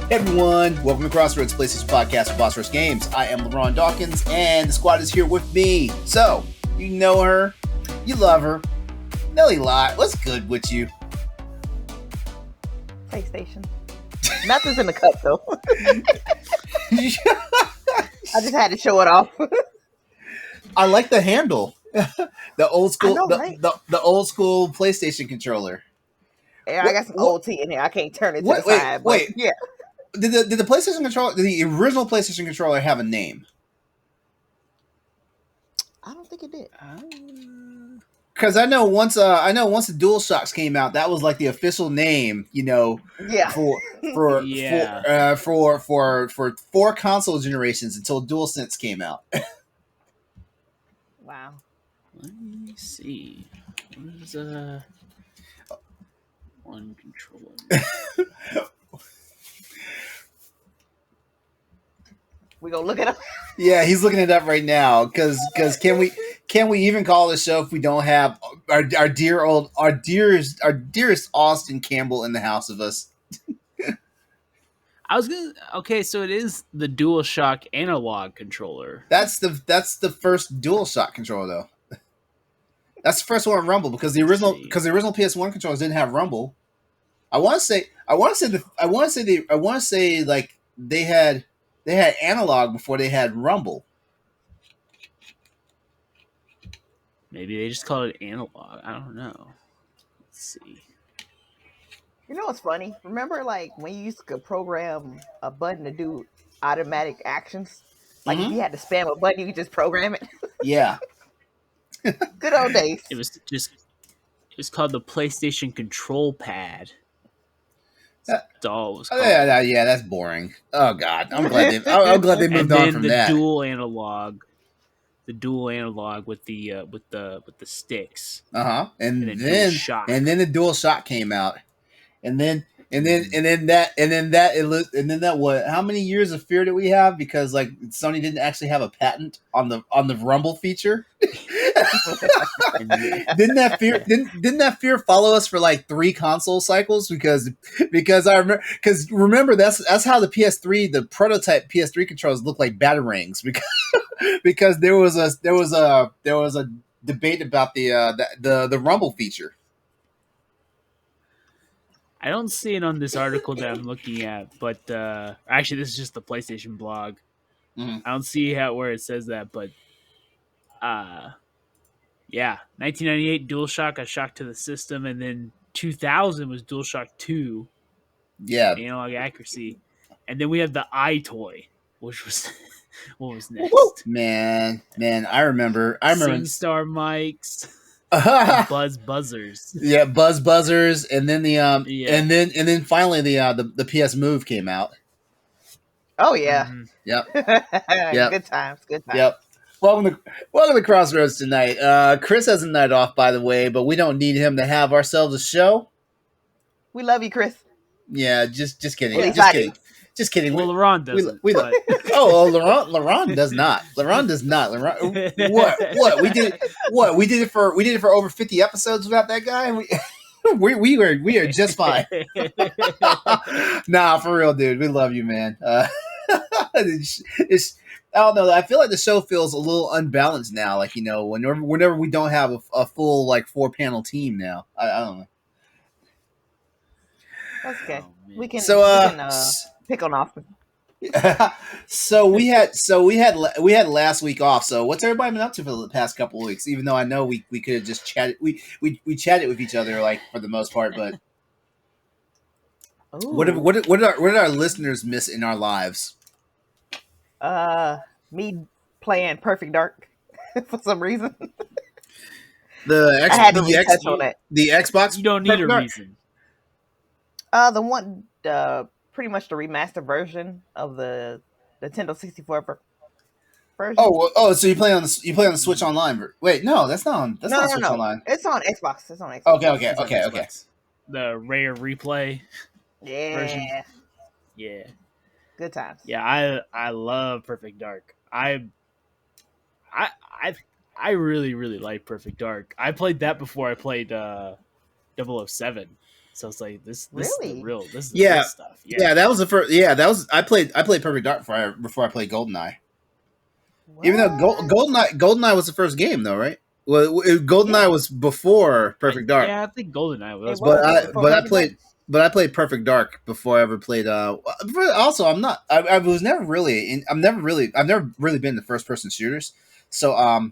Hey everyone, welcome to Crossroads, PlayStation podcast for Boss Rush Games. I am LeRon Dawkins, and the squad is here with me. So, you know her, you love her, Nellie Lot. What's good with you? PlayStation. Nothing's in the cup though. I just had to show it off. I like the handle, the old school, right? the old school PlayStation controller. Yeah, I got some old tea in here. I can't turn it to the side. Wait. Yeah. Did the PlayStation controller, did the original PlayStation controller have a name? I don't think it did. Because I know once the DualShocks came out, that was like the official name, Yeah. for four console generations until DualSense came out. Wow. Let me see. What is one controller? We gonna look it up. Yeah, he's looking it up right now. Because can we even call the show if we don't have our dearest Austin Campbell in the house of us? Okay, so it is the DualShock analog controller. That's the first DualShock controller though. That's the first one on Rumble because the original PS1 controllers didn't have Rumble. I want to say like they had analog before they had Rumble. Maybe they just called it analog. I don't know. Let's see. You know what's funny? Remember, like when you used to program a button to do automatic actions? Like if you had to spam a button, you could just program it. Yeah. Good old days. It was called the PlayStation Control Pad. That's all it was called. Yeah, that's boring. Oh God, I'm glad they moved on from that. The dual analog with the sticks. And then the DualShock came out, and then that what? How many years of fear did we have? Because like Sony didn't actually have a patent on the Rumble feature. Didn't that fear follow us for like 3 console cycles? Because remember that's how the PS3, the prototype PS3 controllers looked like batarangs because there was a debate about the Rumble feature. I don't see it on this article that I'm looking at, but actually this is just the PlayStation blog. I don't see where it says that, but yeah, 1998 DualShock got shocked to the system, and then 2000 was DualShock 2. Yeah, analog accuracy, and then we have the iToy, which was what was next? Man, I remember SingStar mics, Buzz Buzzers. Yeah, Buzz Buzzers, and then and then finally the PS Move came out. Oh yeah. Mm-hmm. Yep. Yep. Good times. Yep. Welcome to Crossroads tonight. Chris has a night off, by the way, but we don't need him to have ourselves a show. We love you, Chris. Yeah, just kidding. Well, Just kidding. Well, LeRon doesn't. LeRon does not. LeRon does not. LeRon, what? We did it for over 50 episodes without that guy. We are just fine. Nah, for real, dude. We love you, man. I don't know. I feel like the show feels a little unbalanced now. Like, whenever we don't have a full like 4-panel team now. I don't know. That's okay. We can pick on Austin. So we had last week off. So what's everybody been up to for the past couple of weeks? Even though I know we could have just chatted. We chatted with each other like for the most part, but what did our listeners miss in our lives? Me playing Perfect Dark for some reason. The Xbox. You don't need a reason. The one, pretty much the remastered version of the Nintendo 64 version. Oh, so you play on the Switch Online? Wait, no, that's not Switch Online. It's on Xbox. Okay. The rare replay. Yeah. Version. Yeah. Good times. Yeah, I love Perfect Dark. I really, really like Perfect Dark. I played that before I played 007. So it's like this is the Really? real this is the Yeah. real stuff. Yeah, that was the first. Yeah, that was I played Perfect Dark before I played GoldenEye. Even though What? GoldenEye was the first game though, right? Well, GoldenEye Yeah, was before Perfect Dark. Yeah, I think GoldenEye it was but was I before but I Perfect Dark. played but I played Perfect Dark before I ever played. Also, I was never really. I've never really been into first person shooters. So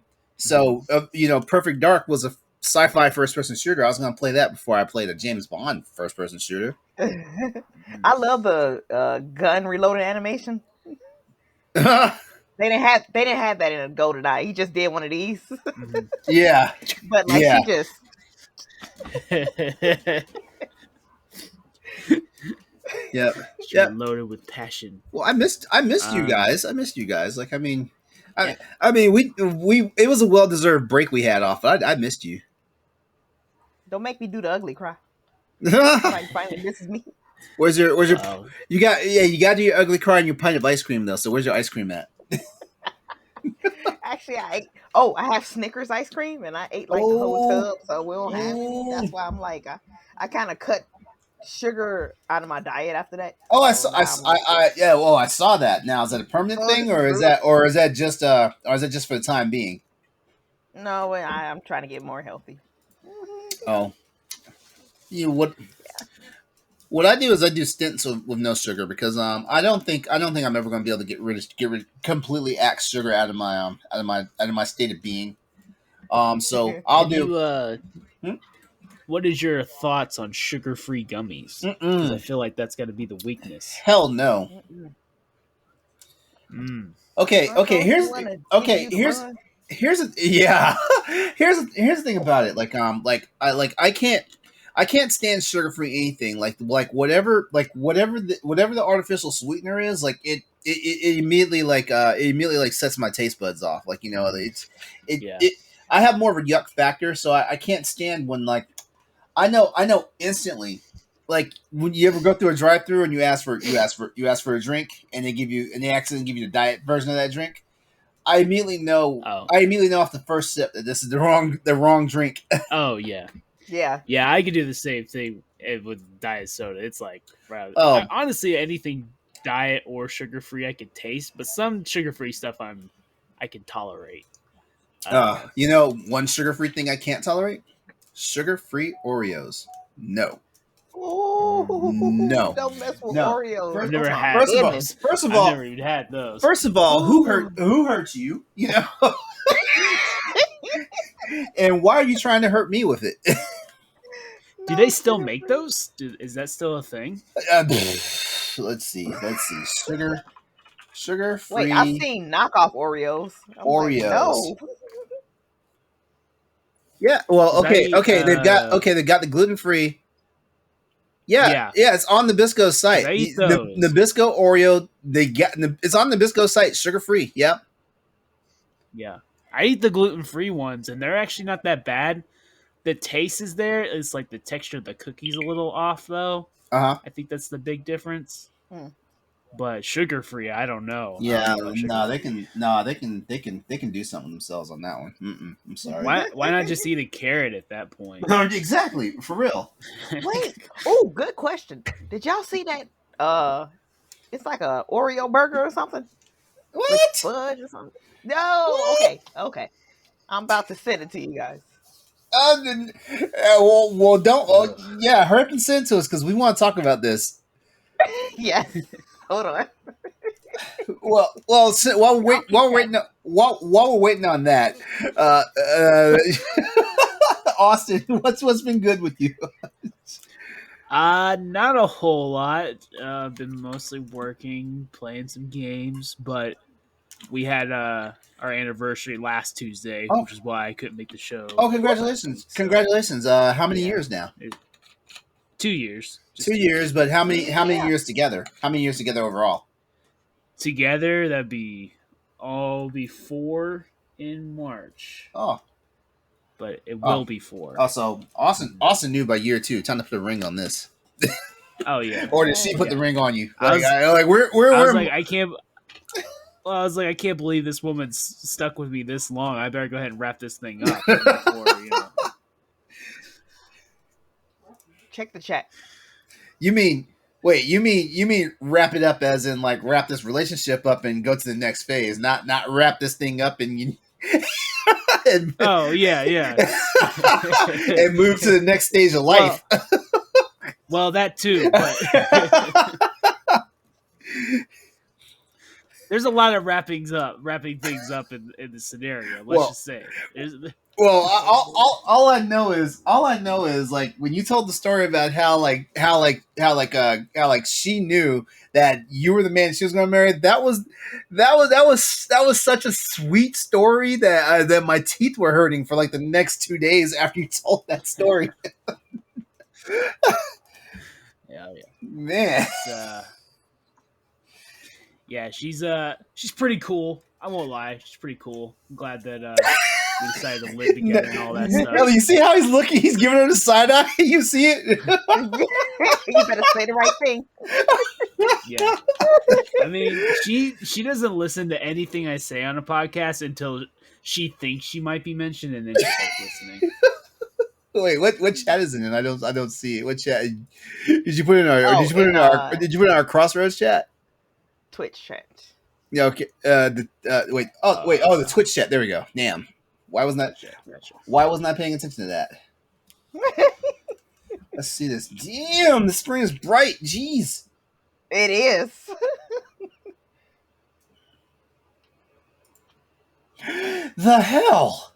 Perfect Dark was a sci-fi first person shooter. I was going to play that before I played a James Bond first person shooter. I love the gun reloading animation. They didn't have that in a GoldenEye. He just did one of these, Yeah, but like yeah. she just Yep. You're loaded with passion. Well, I missed you guys. I missed you guys. Like, I mean, we it was a well deserved break we had off. I missed you. don't make me do the ugly cry. Like finally, this is me. Where's your you got to do your ugly cry and your pint of ice cream though. So where's your ice cream at? Actually, I have Snickers ice cream, and I ate like the whole tub, so we don't have any. That's why I'm like, I kind of cut sugar out of my diet after that. Oh, So I saw that. Now, is that a permanent thing, or is that just for the time being? No, I'm trying to get more healthy. Oh, what I do is I do stints with no sugar because I don't think I'm ever going to be able to get rid completely axe sugar out of my state of being. So I'll do. What is your thoughts on sugar-free gummies? Because I feel like that's got to be the weakness. Hell no. Okay. Here's here's the thing about it. I can't stand sugar-free anything. Like whatever the artificial sweetener is. Like it immediately sets my taste buds off. Like I have more of a yuck factor, so I can't stand when like. I know instantly. Like when you ever go through a drive-through and you ask for a drink and they accidentally give you the diet version of that drink. I immediately know off the first sip that this is the wrong drink. Oh yeah. Yeah, I could do the same thing with diet soda. It's like, honestly, anything diet or sugar-free I could taste, but some sugar-free stuff I can tolerate. One sugar-free thing I can't tolerate. Sugar-free Oreos. No. Ooh, no. Don't mess with Oreos. I've never had those. First of all, I've never even had those. First of all, who hurt you? You know? And why are you trying to hurt me with it? Do they still make those? Is that still a thing? Let's see. Sugar-free. Wait, I've seen knockoff Oreos. Oreos. Like, no. Yeah, well, okay, they've got the gluten-free. Yeah, it's on Nabisco's site. The Nabisco Oreo, it's on Nabisco's site, sugar-free. Yep. Yeah. I eat the gluten-free ones, and they're actually not that bad. The taste is there. It's like the texture of the cookie's a little off, though. Uh-huh. I think that's the big difference. But sugar-free, I don't know. Yeah, they can do something themselves on that one. I'm sorry. Why not just eat a carrot at that point? Exactly, for real. Wait. Oh, good question. Did y'all see that? It's like a Oreo burger or something. What? With fudge or something? No. What? Okay. I'm about to send it to you guys. Well, don't. Hurry up and send it to us because we want to talk about this. Yes. Hold on. Well. While we're waiting on that, Austin, what's been good with you? Not a whole lot. I've been mostly working, playing some games, but we had our anniversary last Tuesday, which is why I couldn't make the show. Oh, congratulations! Congratulations! How many years now? 2 years. 2 years, but how many years together? How many years together overall? Together, that'd be all be 4 in March. Oh, but it will be 4. Also, Austin knew by year 2. Time to put a ring on this. Oh yeah. Or did she put the ring on you? I was like, I can't believe this woman's stuck with me this long. I better go ahead and wrap this thing up before, Check the chat. You mean wrap it up as in like wrap this relationship up and go to the next phase, not wrap this thing up and and, oh yeah. and move to the next stage of life. Well, that too, but there's a lot of wrapping things up in the scenario. Let's just say. Well, all I know is like when you told the story about how she knew that you were the man she was going to marry. That was such a sweet story that my teeth were hurting for like the next 2 days after you told that story. Yeah. Man. Yeah, she's pretty cool. I won't lie, she's pretty cool. I'm glad that we decided to live together and all that stuff. Nellie, you see how he's looking? He's giving her the side eye. You see it? You better say the right thing. Yeah, I mean, she doesn't listen to anything I say on a podcast until she thinks she might be mentioned, and then she starts listening. Wait, what chat is it in? I don't see it. What chat? Did you put in our? Did you put in our Crossroads chat? Twitch chat. Yeah. Okay. Wait. Oh, the Twitch chat. There we go. Damn. Why wasn't I paying attention to that? Let's see this. Damn, the screen is bright. Jeez. It is. The hell.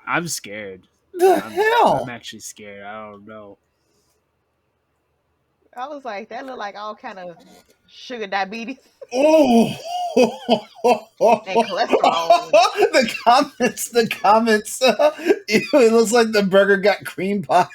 I'm scared. Hell? I'm actually scared. I don't know. I was like, that looked like all kind of sugar diabetes. Oh. And cholesterol. The comments. It looks like the burger got cream pie.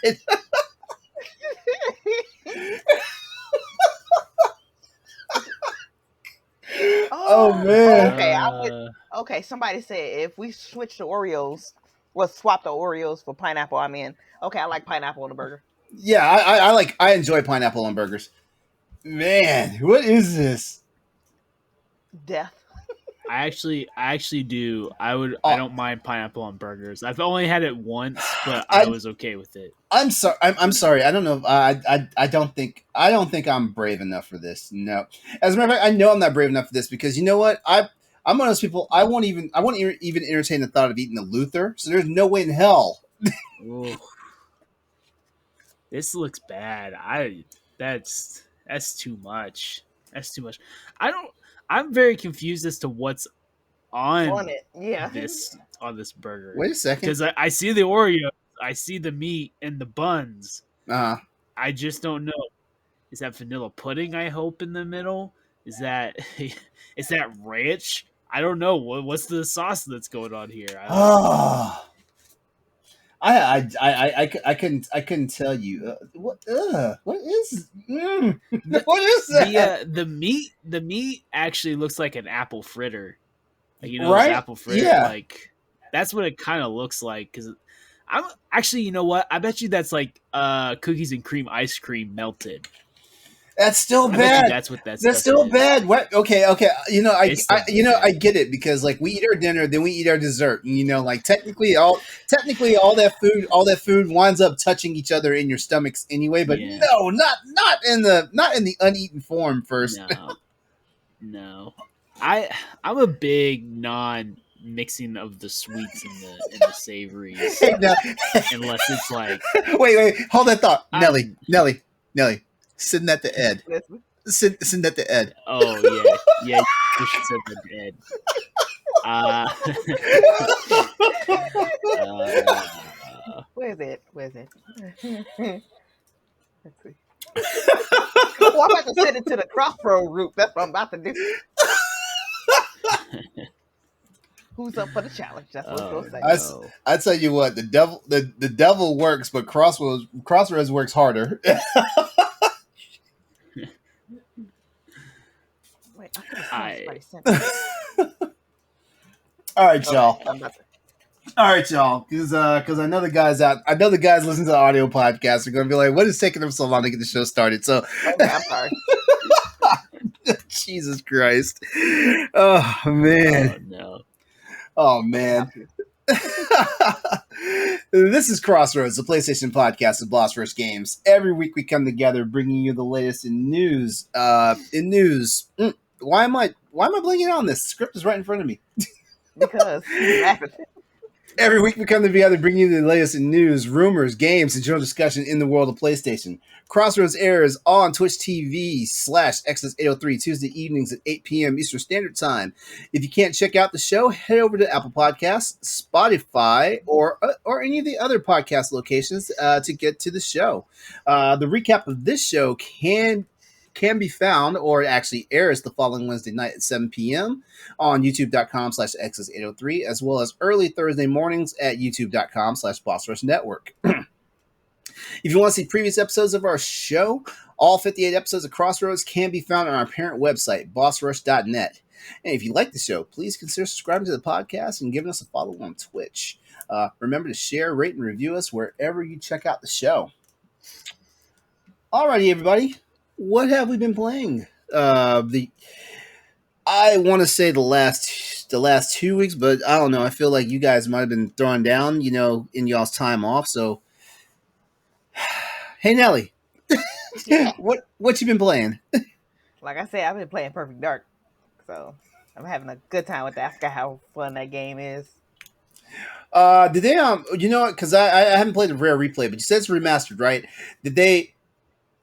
Oh man. Okay, somebody said if we switch the Oreos, we'll swap the Oreos for pineapple. I mean, okay, I like pineapple on the burger. Yeah, I enjoy pineapple on burgers. Man, what is this? Death. I actually do. I don't mind pineapple on burgers. I've only had it once, but I was okay with it. I'm sorry. I don't know. I don't think I'm brave enough for this. No. As a matter of fact, I know I'm not brave enough for this because you know what? I'm one of those people. I won't even entertain the thought of eating a Luther. So there's no way in hell. This looks bad. That's too much. That's too much. I'm very confused as to what's on it. Yeah. this burger. Wait a second. Because I see the Oreo, I see the meat and the buns. I just don't know. Is that vanilla pudding? I hope in the middle. Is that ranch? I don't know. What's the sauce that's going on here? I couldn't tell you what is what is that? The meat actually looks like an apple fritter, like, right? Apple fritter. Yeah. Like that's what it kind of looks like. Because I'm actually, you know what? I bet you that's like cookies and cream ice cream melted. That's still bad. That's what that's. That's still bad. What? Okay. I get it because like we eat our dinner, then we eat our dessert. And, like technically all that food winds up touching each other in your stomachs anyway. But no, not in the uneaten form first. No. I'm a big non-mixing of the sweets and the savories. Unless it's like wait, hold that thought, Nellie. Send that to Ed. Send that to Ed. Oh yeah. You should send that to Ed. Where's it? Let's see. I'm about to send it to the crossroad group. That's what I'm about to do. Who's up for the challenge? That's what it's gonna say. I tell you what, the devil works, but Crossroads works harder. All right, y'all. Because I know the guys listen to the audio podcast are going to be like, "What is taking them so long to get the show started?" So, I'm sorry. Jesus Christ! Oh man! Oh no! Oh man! This is Crossroads, the PlayStation podcast of Boss Rush Games. Every week we come together, bringing you the latest in news. Why am I blinking on this? The script is right in front of me. Because you laughing. Every week we come together, bringing you the latest in news, rumors, games, and general discussion in the world of PlayStation. Crossroads airs on Twitch TV /Exodus803 Tuesday evenings at 8 p.m. Eastern Standard Time. If you can't check out the show, head over to Apple Podcasts, Spotify, or any of the other podcast locations to get to the show. The recap of this show can be found, or it actually airs the following Wednesday night at 7 p.m. on youtube.com/Exodus803, as well as early Thursday mornings at youtube.com/BossRushNetwork. If you want to see previous episodes of our show, all 58 episodes of Crossroads can be found on our parent website, bossrush.net. And if you like the show, please consider subscribing to the podcast and giving us a follow on Twitch. Remember to share, rate, and review us wherever you check out the show. Alrighty, everybody. What have we been playing? I want to say the last 2 weeks, but I don't know. I feel like you guys might have been thrown down, in y'all's time off. So, hey Nellie, what you been playing? Like I said, I've been playing Perfect Dark, so I'm having a good time with that. I forgot how fun that game is. Did they because I haven't played the Rare Replay, but you said it's remastered, right? Did they?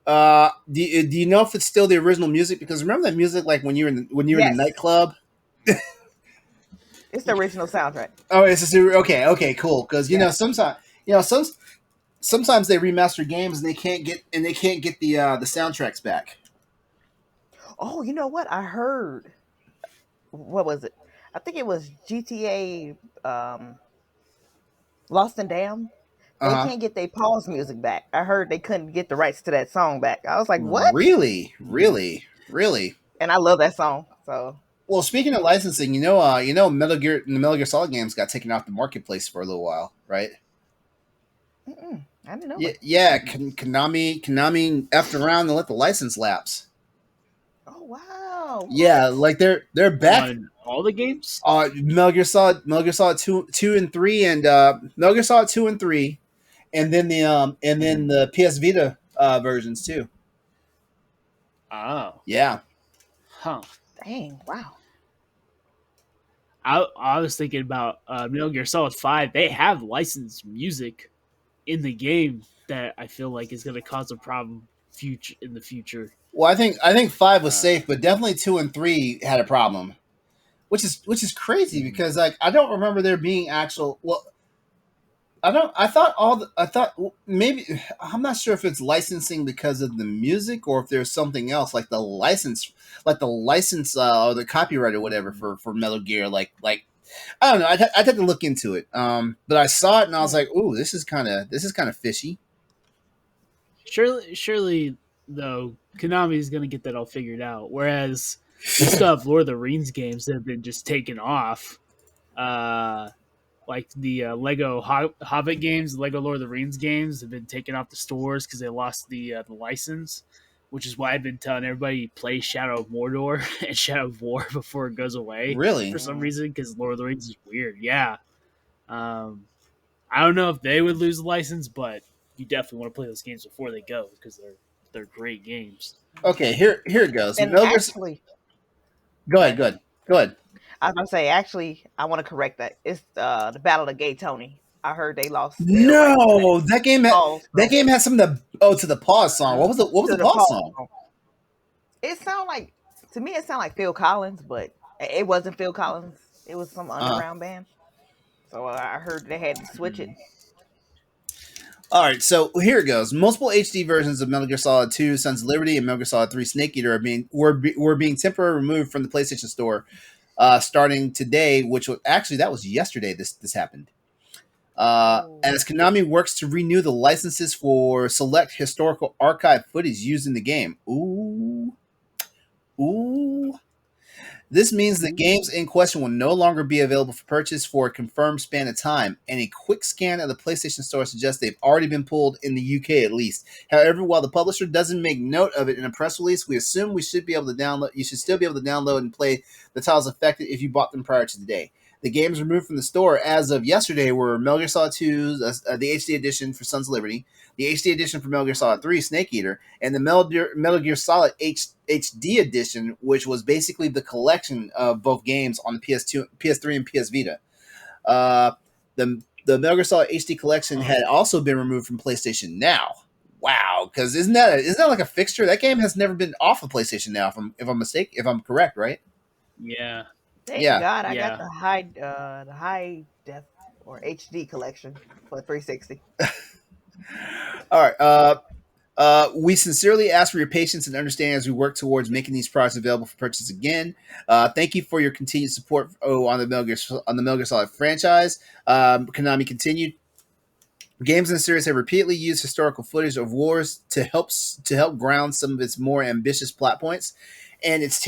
Do you know if it's still the original music? Because remember that music, like when you were in the nightclub. It's the original soundtrack. Oh, it's okay, cool. Because sometimes they remaster games and they can't get the soundtracks back. Oh, you know what? I heard. What was it? I think it was GTA Lost and Damned. They can't get their pause music back. I heard they couldn't get the rights to that song back. I was like, what? Really? And I love that song. So, well, speaking of licensing, Metal Gear Solid games got taken off the marketplace for a little while, right? I didn't know. Yeah. Konami effed around and let the license lapse. Oh wow! Yeah, like they're back on all the games. Metal Gear Solid 2 and 3, and Metal Gear Solid 2 and 3. And then the PS Vita versions too. Oh. Yeah. Huh. Dang, wow. I was thinking about Metal Gear Solid 5. They have licensed music in the game that I feel like is going to cause a problem in the future. Well, I think 5 was safe, but definitely 2 and 3 had a problem. Which is crazy because I don't remember there being actual maybe I'm not sure if it's licensing because of the music or if there's something else like the license or the copyright or whatever for Metal Gear like I don't know. I'd have to look into it. But I saw it and I was like, ooh, this is kind of fishy. Surely though, Konami is going to get that all figured out. Whereas you still have Lord of the Rings games that have been just taken off. Like the Lego Hobbit games, the Lego Lord of the Rings games have been taken off the stores because they lost the license, which is why I've been telling everybody play Shadow of Mordor and Shadow of War before it goes away. Really? For some reason, because Lord of the Rings is weird. Yeah. I don't know if they would lose the license, but you definitely want to play those games before they go because they're great games. Okay, here it goes. And actually, go ahead. I was going to say, actually, I want to correct that. It's the Battle of Gay Tony. I heard they lost. No, that game had some of the to the pause song. What was the pause song? It sounded like Phil Collins, but it wasn't Phil Collins. It was some underground band. So I heard they had to switch it. All right, so here it goes. Multiple HD versions of Metal Gear Solid 2, Sons of Liberty, and Metal Gear Solid 3 Snake Eater were being temporarily removed from the PlayStation Store starting today, that was yesterday this happened. As Konami works to renew the licenses for select historical archive footage used in the game. Ooh. This means the games in question will no longer be available for purchase for a confirmed span of time, and a quick scan of the PlayStation Store suggests they've already been pulled in the UK at least. However, while the publisher doesn't make note of it in a press release, we assume you should still be able to download and play the titles affected if you bought them prior to today. The games removed from the store as of yesterday were Metal Gear Solid 2, the HD edition for Sons of Liberty, the HD edition for Metal Gear Solid 3, Snake Eater, and the Metal Gear Solid HD edition, which was basically the collection of both games on the PS2, PS3, and PS Vita. The Metal Gear Solid HD collection had also been removed from PlayStation Now. Wow, because isn't that like a fixture? That game has never been off of PlayStation Now, if I'm correct, right? Yeah. Thank God I got the high def or HD collection for 360. All right. We sincerely ask for your patience and understanding as we work towards making these products available for purchase again. Thank you for your continued support on the Metal Gear Solid franchise. Konami continued. Games in the series have repeatedly used historical footage of wars to help ground some of its more ambitious plot points, and it's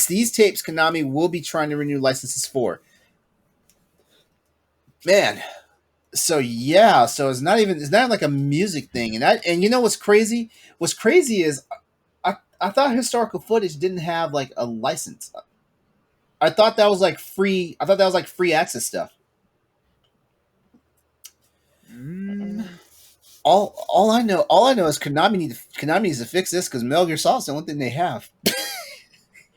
these tapes Konami will be trying to renew licenses for. Man, so it's not like a music thing, and you know what's crazy? What's crazy is I thought historical footage didn't have like a license. I thought that was like free. I thought that was like free access stuff. All I know is Konami needs to fix this because Metal Gear Solid's the only thing they have.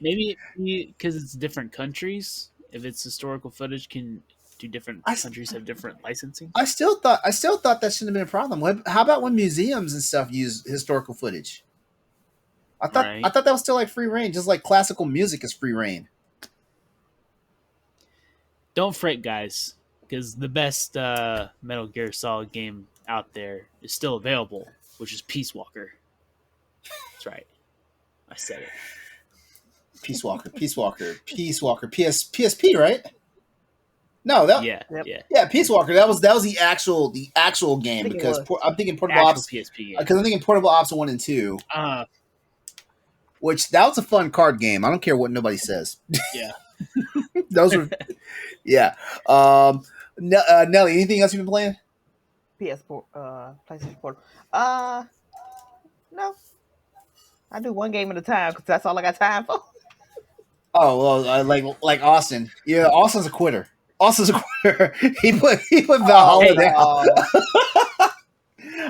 Maybe because it's different countries. If it's historical footage, do different countries have different licensing? I still thought that shouldn't have been a problem. How about when museums and stuff use historical footage? I thought that was still like free reign, just like classical music is free reign. Don't fret, guys, because the best Metal Gear Solid game out there is still available, which is Peace Walker. That's right. I said it. Peace Walker, PSP, right? No, Peace Walker. That was the actual game because I'm thinking Portable Ops PSP because I'm thinking Portable Ops 1 and 2. Which that was a fun card game. I don't care what nobody says. Yeah. Those were yeah. Nellie, anything else you've been playing? PS4, PlayStation 4. No. I do one game at a time because that's all I got time for. Oh well, like Austin. Yeah, Austin's a quitter. He put Valhalla down.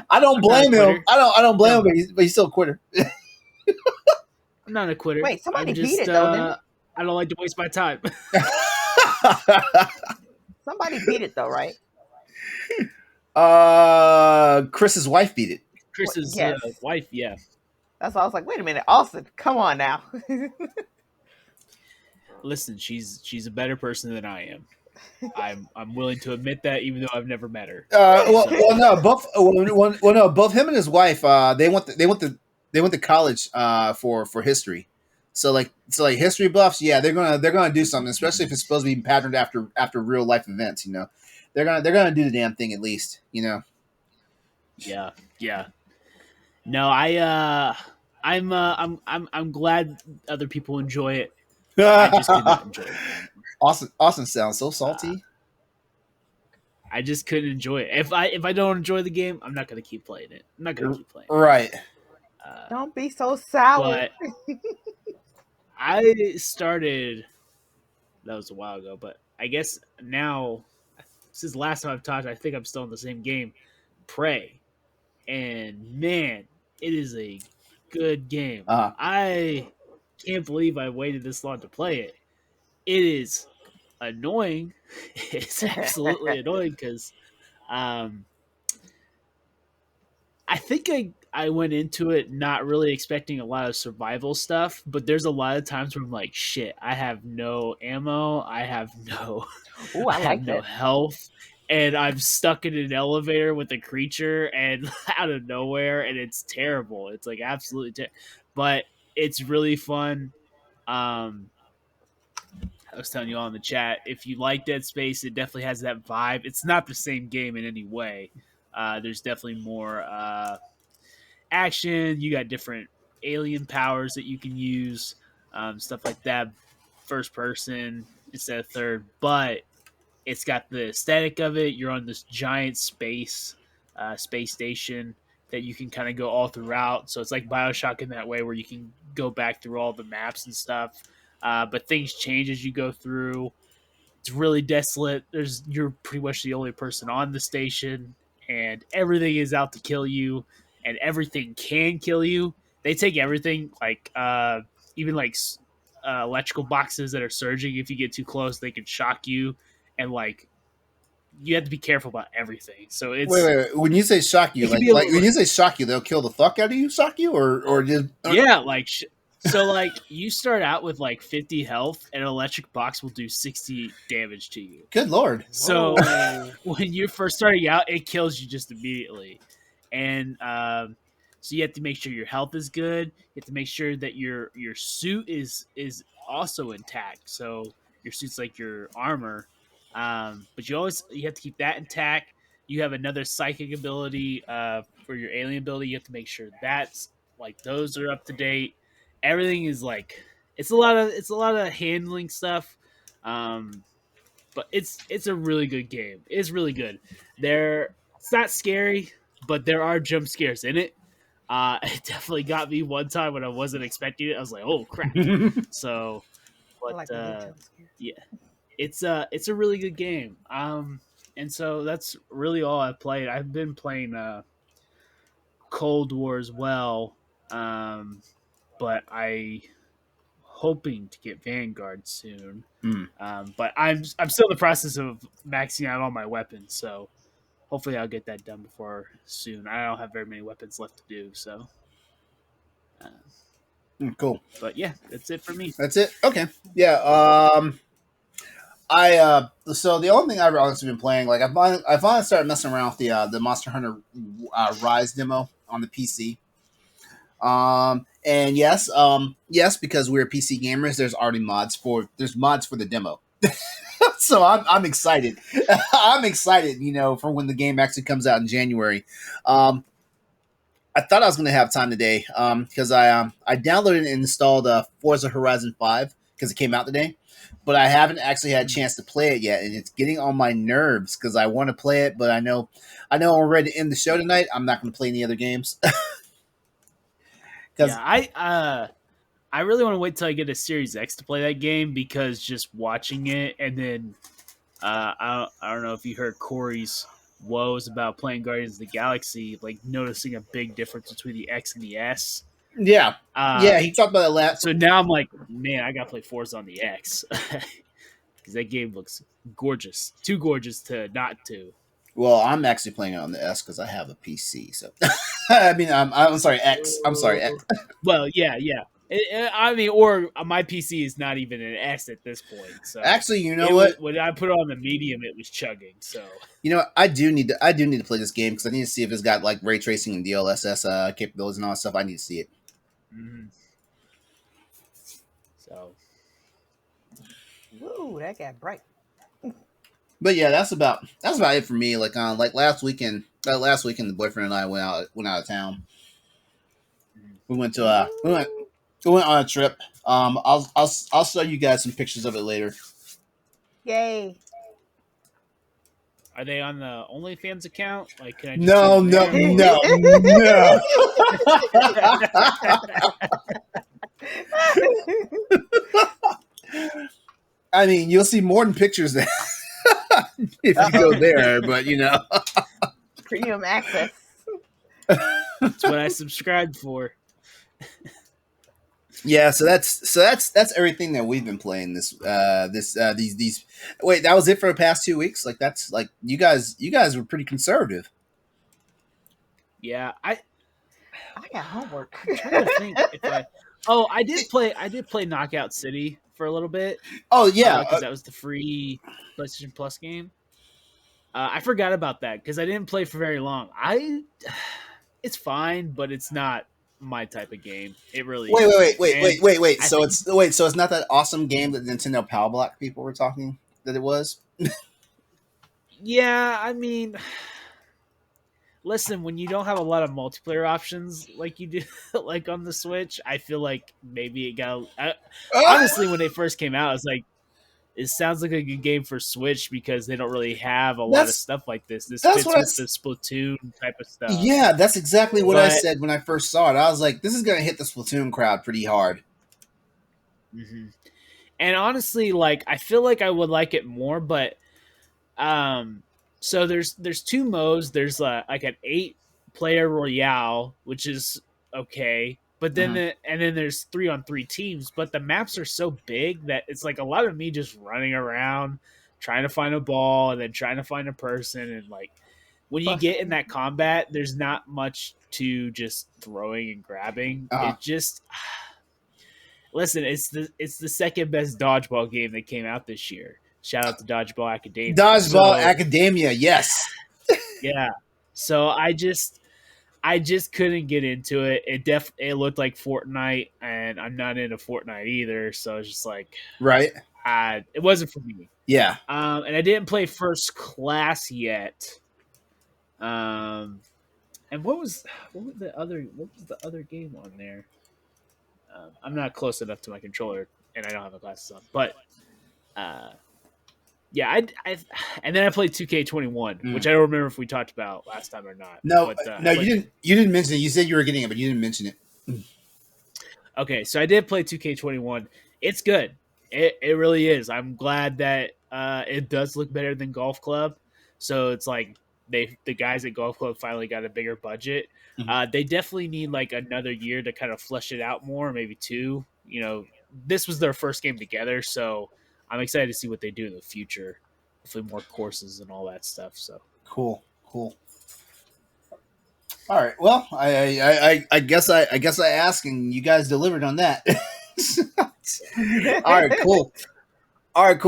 I don't blame him. I don't blame him, but he's still a quitter. I'm not a quitter. Wait, somebody beat it though, didn't it? I don't like to waste my time. Somebody beat it though, right? Chris's wife beat it. Chris's wife, yeah. That's why I was like, wait a minute, Austin, come on now. Listen, she's a better person than I am. I'm willing to admit that, even though I've never met her. Both him and his wife, they went to college for history. So history buffs, yeah, they're gonna do something, especially if it's supposed to be patterned after real life events. You know, they're gonna do the damn thing at least. You know. Yeah. No, I'm glad other people enjoy it. I just could not enjoy it. Austin sounds so salty. I just couldn't enjoy it. If I don't enjoy the game, I'm not gonna keep playing it. I'm not gonna keep playing it. Right. Don't be so sour. I started. That was a while ago, but I guess now, since the last time I've talked, I think I'm still in the same game. Prey, and man, it is a good game. I can't believe I waited this long to play it. It is annoying. It's absolutely annoying because I think I went into it not really expecting a lot of survival stuff, but there's a lot of times where I'm like, shit, I have no ammo, I have no no health, and I'm stuck in an elevator with a creature and out of nowhere, and it's terrible. It's like absolutely terrible. But it's really fun. I was telling you all in the chat, if you like Dead Space, it definitely has that vibe. It's not the same game in any way. There's definitely more action. You got different alien powers that you can use, stuff like that. First person instead of third, but it's got the aesthetic of it. You're on this giant space station that you can kind of go all throughout. So it's like BioShock in that way, where you can go back through all the maps and stuff. But things change as you go through. It's really desolate. You're pretty much the only person on the station, and everything is out to kill you, and everything can kill you. They take everything, like even like electrical boxes that are surging. If you get too close, they can shock you, and like you have to be careful about everything. So wait. When you say shock you, it can like be a like little, when you say shock you, they'll kill the fuck out of you, shock you, or just yeah, like so like you start out with like 50 health, and an electric box will do 60 damage to you. Good lord. So when you're first starting out, it kills you just immediately, and so you have to make sure your health is good. You have to make sure that your suit is also intact. So your suit's like your armor, but you have to keep that intact. You have another psychic ability for your alien ability. You have to make sure that's like those are up to date. Everything is like it's a lot of handling stuff. But it's a really good game. It's really good. It's not scary, but there are jump scares in it. It definitely got me one time when I wasn't expecting it. I was like, "Oh crap!" So, I but like a good jump scare. yeah, it's a really good game. And so that's really all I've played. I've been playing Cold War as well, but I hoping to get Vanguard soon. But I'm still in the process of maxing out all my weapons, so hopefully I'll get that done before soon. I don't have very many weapons left to do, so. Cool. But yeah, that's it for me. That's it. Okay. Yeah. So the only thing I've honestly been playing, like I finally started messing around with the Monster Hunter Rise demo on the PC. And yes, because we're PC gamers, there's mods for the demo. So I'm excited. I'm excited, for when the game actually comes out in January. I thought I was going to have time today because I downloaded and installed Forza Horizon 5 because it came out today, but I haven't actually had a chance to play it yet, and it's getting on my nerves because I want to play it, but I know I'm ready to end the show tonight. I'm not going to play any other games. Yeah, I really want to wait till I get a Series X to play that game because just watching it and then I don't know if you heard Corey's woes about playing Guardians of the Galaxy, like noticing a big difference between the X and the S. Yeah, he talked about that last. So now I'm like, man, I gotta play Forza on the X because that game looks gorgeous, too gorgeous to not to. Well, I'm actually playing it on the S because I have a PC. So, I mean, I'm sorry, X. I'm sorry, X. Well, yeah. I mean, or my PC is not even an S at this point. So actually, you know what? When I put it on the medium, it was chugging. So I do need to play this game because I need to see if it's got like ray tracing and DLSS capabilities and all that stuff. I need to see it. Mm-hmm. So, Woo, that got bright. But yeah, that's about it for me. Like last weekend, the boyfriend and I went out of town. We went on a trip. I'll show you guys some pictures of it later. Yay! Are they on the OnlyFans account? Like, can I No. I mean, you'll see more than pictures there if you go there, but premium access. That's what I subscribed for. Yeah, so that's everything that we've been playing these. Wait, that was it for the past 2 weeks. Like that's like you guys were pretty conservative. Yeah, I got homework. I'm trying to think if I did play Knockout City for a little bit. Oh yeah, because that was the free PlayStation Plus game. I forgot about that because I didn't play for very long. It's fine, but it's not my type of game. It really wait. So it's not that awesome game that Nintendo Power Block people were talking that it was. Yeah, I mean, listen, when you don't have a lot of multiplayer options like you do, like on the Switch, I feel like maybe it got. Honestly, when they first came out, I was like, it sounds like a good game for Switch because they don't really have a lot of stuff like this. This fits with the Splatoon type of stuff. Yeah, that's exactly what I said when I first saw it. I was like, this is going to hit the Splatoon crowd pretty hard. Mm-hmm. And honestly, like I feel like I would like it more, but so there's two modes. There's like an 8-player royale, which is okay, but then and then there's 3-on-3 teams. But the maps are so big that it's like a lot of me just running around trying to find a ball and then trying to find a person, and like when you get in that combat, there's not much to just throwing and grabbing. It just listen, it's the second best dodgeball game that came out this year. Shout out to Dodgeball Academia. Dodgeball Academia, yes. Yeah. So I just couldn't get into it. It looked like Fortnite, and I'm not into Fortnite either. So it's just like right. It wasn't for me. Yeah. And I didn't play First Class yet. And what was the other game on there? I'm not close enough to my controller, and I don't have my glasses on. But yeah, and then I played 2K21, which I don't remember if we talked about last time or not. No, but, no, you didn't. You didn't mention it. You said you were getting it, but you didn't mention it. Okay, so I did play 2K21. It's good. It really is. I'm glad that it does look better than Golf Club. So it's like the guys at Golf Club finally got a bigger budget. They definitely need like another year to kind of flesh it out more, maybe 2. You know, this was their first game together, so I'm excited to see what they do in the future. Hopefully more courses and all that stuff. So cool. All right. Well, I guess I asked and you guys delivered on that. All right, cool.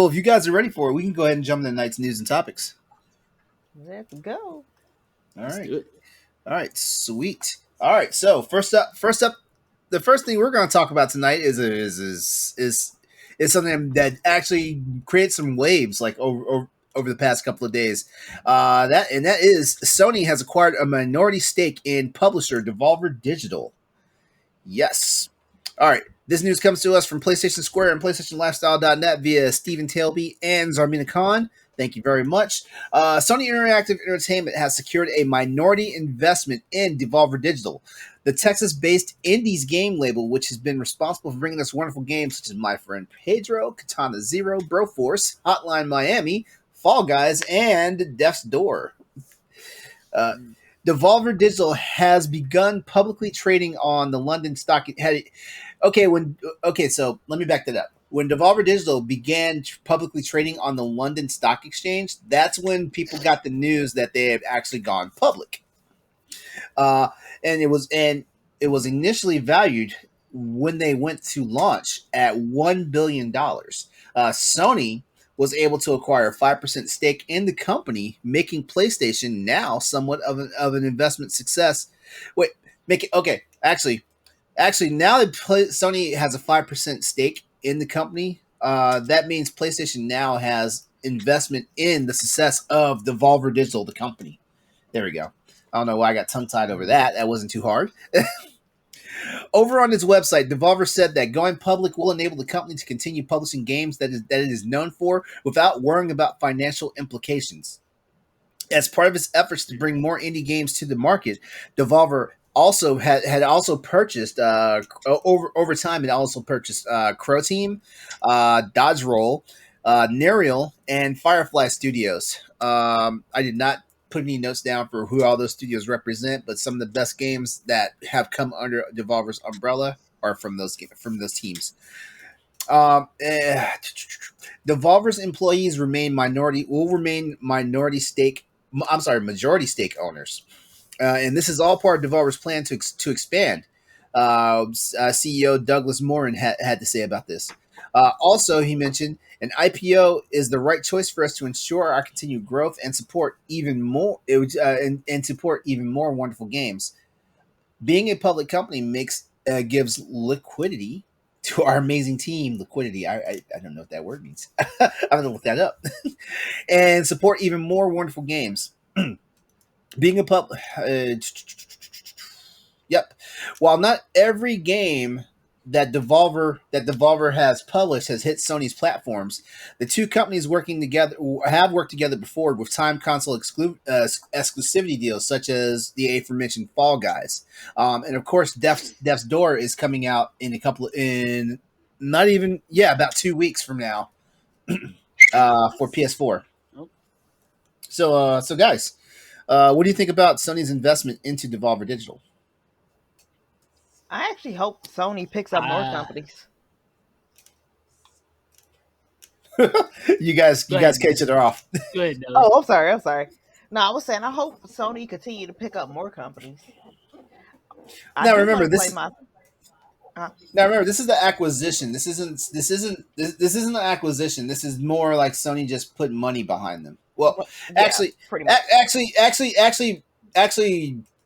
If you guys are ready for it, we can go ahead and jump into tonight's news and topics. Let's go. All right, sweet. All right, so first up, the first thing we're going to talk about tonight is something that actually creates some waves like over the past couple of days. That is Sony has acquired a minority stake in publisher Devolver Digital. Yes. All right. This news comes to us from PlayStation Square and PlayStationLifestyle.net via Stephen Tailby and Zarmina Khan. Thank you very much. Sony Interactive Entertainment has secured a minority investment in Devolver Digital, the Texas-based indies game label, which has been responsible for bringing us wonderful games such as My Friend Pedro, Katana Zero, Broforce, Hotline Miami, Fall Guys, and Death's Door. Devolver Digital has begun publicly trading on the London stock. So let me back that up. When Devolver Digital began publicly trading on the London Stock Exchange, that's when people got the news that they had actually gone public. And it was initially valued when they went to launch at $1 billion. Sony was able to acquire a 5% stake in the company, making PlayStation now somewhat of an investment success. Actually, now that Sony has a 5% stake in the company, that means PlayStation now has investment in the success of Devolver Digital, the company. There we go. I don't know why I got tongue-tied over that. That wasn't too hard. Over on its website, Devolver said that going public will enable the company to continue publishing games that it is known for without worrying about financial implications. As part of its efforts to bring more indie games to the market, Devolver also had also purchased over time. It also purchased Crow Team, Dodge Roll, Nerial, and Firefly Studios. I did not put any notes down for who all those studios represent, but some of the best games that have come under Devolver's umbrella are from those teams. Devolver's employees will remain majority stake owners. And this is all part of Devolver's plan to expand. CEO Douglas Morin had to say about this. Also, he mentioned an IPO is the right choice for us to ensure our continued growth and support even more and support even more wonderful games. Being a public company gives liquidity to our amazing team. Liquidity. I don't know what that word means. I'm gonna look that up. And support even more wonderful games. Being a yep. While not every game that Devolver has published has hit Sony's platforms, the two companies have worked together before with time console exclusivity deals such as the aforementioned Fall Guys. And of course, Death's Door is coming out in not even about 2 weeks from now for PS4. Oh. So guys, what do you think about Sony's investment into Devolver Digital? I actually hope Sony picks up more companies. you guys catch each other off. Go ahead, Nellie. Oh, I'm sorry. No, I was saying I hope Sony continue to pick up more companies. Now remember this. Now remember, this is the acquisition. This isn't the acquisition. This is more like Sony just put money behind them. Well, yeah, actually,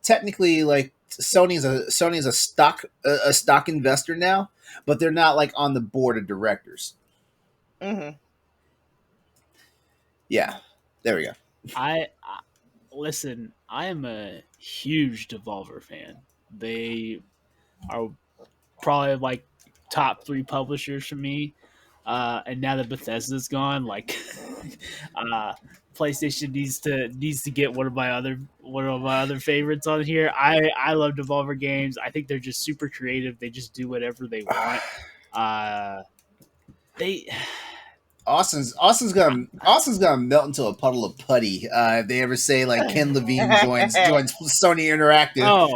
technically, like Sony's a stock investor now, but they're not like on the board of directors. Mm-hmm. Yeah, there we go. I listen. I am a huge Devolver fan. They are probably like top 3 publishers for me. And now that Bethesda's gone, like PlayStation needs to get one of my other favorites on here. I love Devolver games. I think they're just super creative. They just do whatever they want. Austin's gonna melt into a puddle of putty if they ever say like Ken Levine joins Sony Interactive. Oh.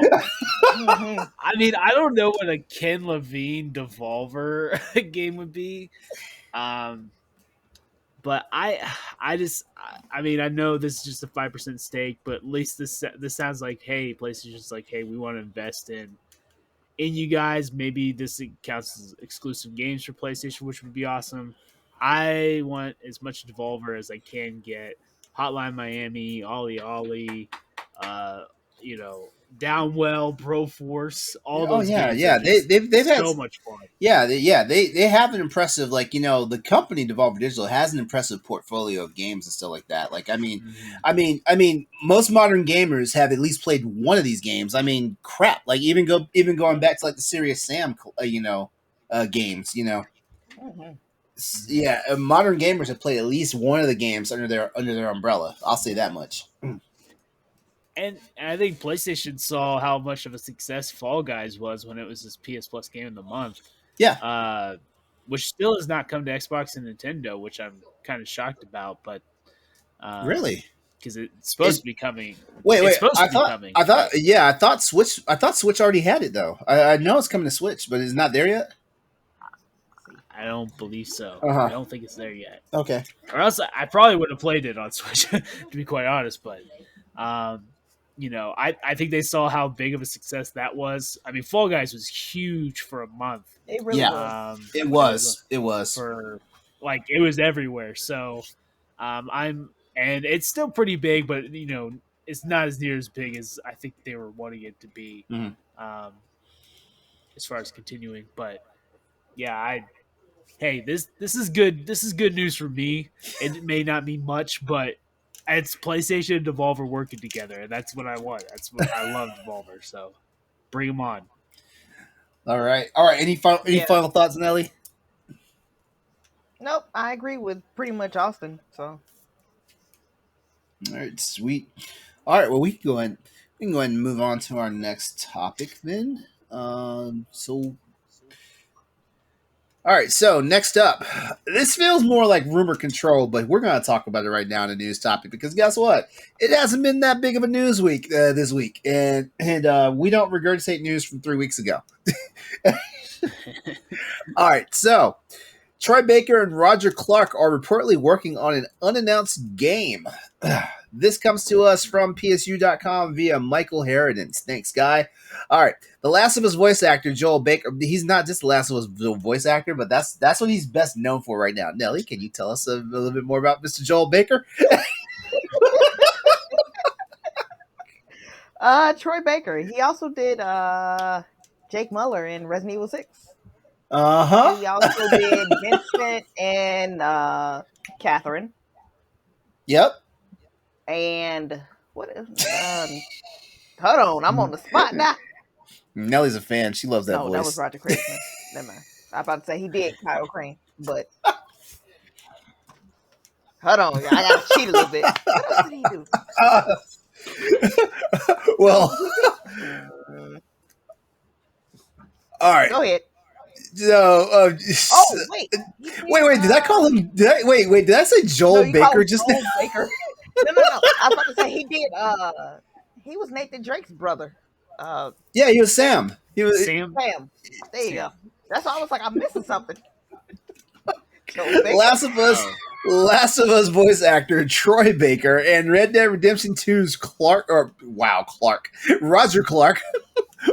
I mean, I don't know what a Ken Levine Devolver game would be, but I mean, I know this is just a 5% stake, but at least this sounds like, hey, PlayStation's like, hey, we want to invest in you guys. Maybe this counts as exclusive games for PlayStation, which would be awesome. I want as much Devolver as I can get. Hotline Miami, Ollie Ollie, Downwell, Broforce, all those games. Yeah. They've had so much fun. They have an impressive, like, the company Devolver Digital has an impressive portfolio of games and stuff like that. Like, I mean, most modern gamers have at least played one of these games. I mean, crap. Like even going back to like the Serious Sam, games. Mm-hmm. Yeah, modern gamers have played at least one of the games under their umbrella. I'll say that much. And I think PlayStation saw how much of a success Fall Guys was when it was this PS Plus game of the month. Yeah. Which still has not come to Xbox and Nintendo, which I'm kind of shocked about. But really, because it's supposed to be coming. Wait! I thought Switch already had it though. I know it's coming to Switch, but it's not there yet. I don't believe so. Uh-huh. I don't think it's there yet. Okay. Or else I probably would have played it on Switch, to be quite honest. But, I think they saw how big of a success that was. I mean, Fall Guys was huge for a month. It really was. It was. It was. It was everywhere. So, and it's still pretty big, but, it's not as near as big as I think they were wanting it to be, as far as continuing. But, yeah, hey, this is good. This is good news for me. It may not mean much, but it's PlayStation and Devolver working together, and that's what I want. That's what I love, Devolver. So bring them on. All right. Any final thoughts, Nellie? Nope, I agree with pretty much Austin. So, all right, sweet. All right, well, we can go ahead and move on to our next topic then. All right, so next up, this feels more like rumor control, but we're going to talk about it right now in a news topic because guess what? It hasn't been that big of a news week this week, and we don't regurgitate news from 3 weeks ago. All right, so Troy Baker and Roger Clark are reportedly working on an unannounced game. This comes to us from PSU.com via Michael Harridans. Thanks, guy. All right. The Last of Us voice actor, Joel Baker, he's not just the Last of Us voice actor, but that's what he's best known for right now. Nellie, can you tell us a little bit more about Mr. Joel Baker? Troy Baker. He also did Jake Muller in Resident Evil 6. Uh-huh. He also did Vincent and Catherine. Yep. And what is hold on, I'm on the spot now. Nellie's a fan. She loves that voice. No, that was Roger Christmas. Never mind. I was about to say he did Kyle Crane, but hold on, I gotta cheat a little bit. What else did he do? Well, all right. Go ahead. No. Oh wait, wait. Did I call him? Did I say Joel no, you Baker called just Joel now? Baker. No. I was about to say he did. He was Nathan Drake's brother. Yeah, he was Sam. He was Sam. Sam. There you Sam. go. That's why I was like, I'm missing something. Joel Baker. Last of Us voice actor Troy Baker and Red Dead Redemption 2's Roger Clark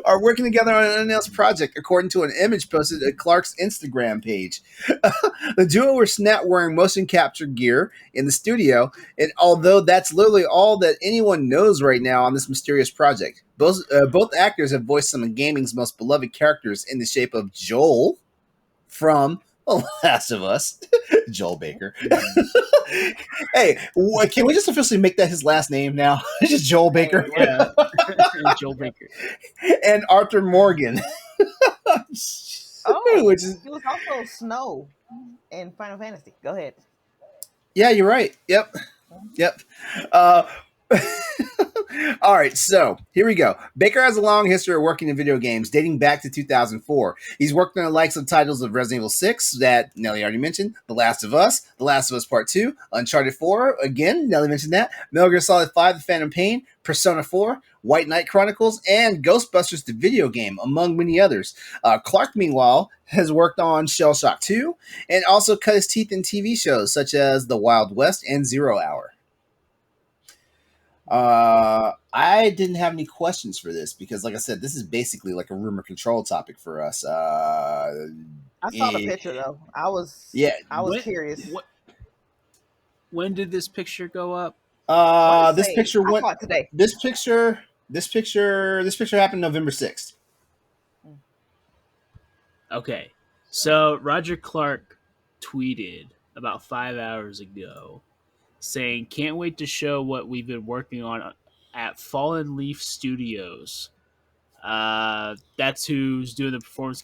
are working together on an unannounced project, according to an image posted at Clark's Instagram page. The duo were snapped wearing motion capture gear in the studio, and although that's literally all that anyone knows right now on this mysterious project, both actors have voiced some of gaming's most beloved characters in the shape of Joel from The Last of Us, Joel Baker. Hey, can we just officially make that his last name now? It's just Joel Baker. Yeah. Joel Baker. And Arthur Morgan. Which is, he was also Snow in Final Fantasy. Go ahead. Yeah, you're right. Yep. All right, so here we go. Baker has a long history of working in video games, dating back to 2004. He's worked on the likes of titles of Resident Evil 6, that Nellie already mentioned, The Last of Us Part 2, Uncharted 4, again, Nellie mentioned that, Metal Gear Solid 5, The Phantom Pain, Persona 4, White Knight Chronicles, and Ghostbusters the video game, among many others. Clark, meanwhile, has worked on Shell Shock 2, and also cut his teeth in TV shows such as The Wild West and 0 Hour. I didn't have any questions for this because, like I said, this is basically like a rumor control topic for us. I saw the picture though. I was curious. When did this picture go up? This picture went today. This picture happened November 6th. Okay, so Roger Clark tweeted about 5 hours ago, saying, "Can't wait to show what we've been working on at Fallen Leaf Studios." That's who's doing the performance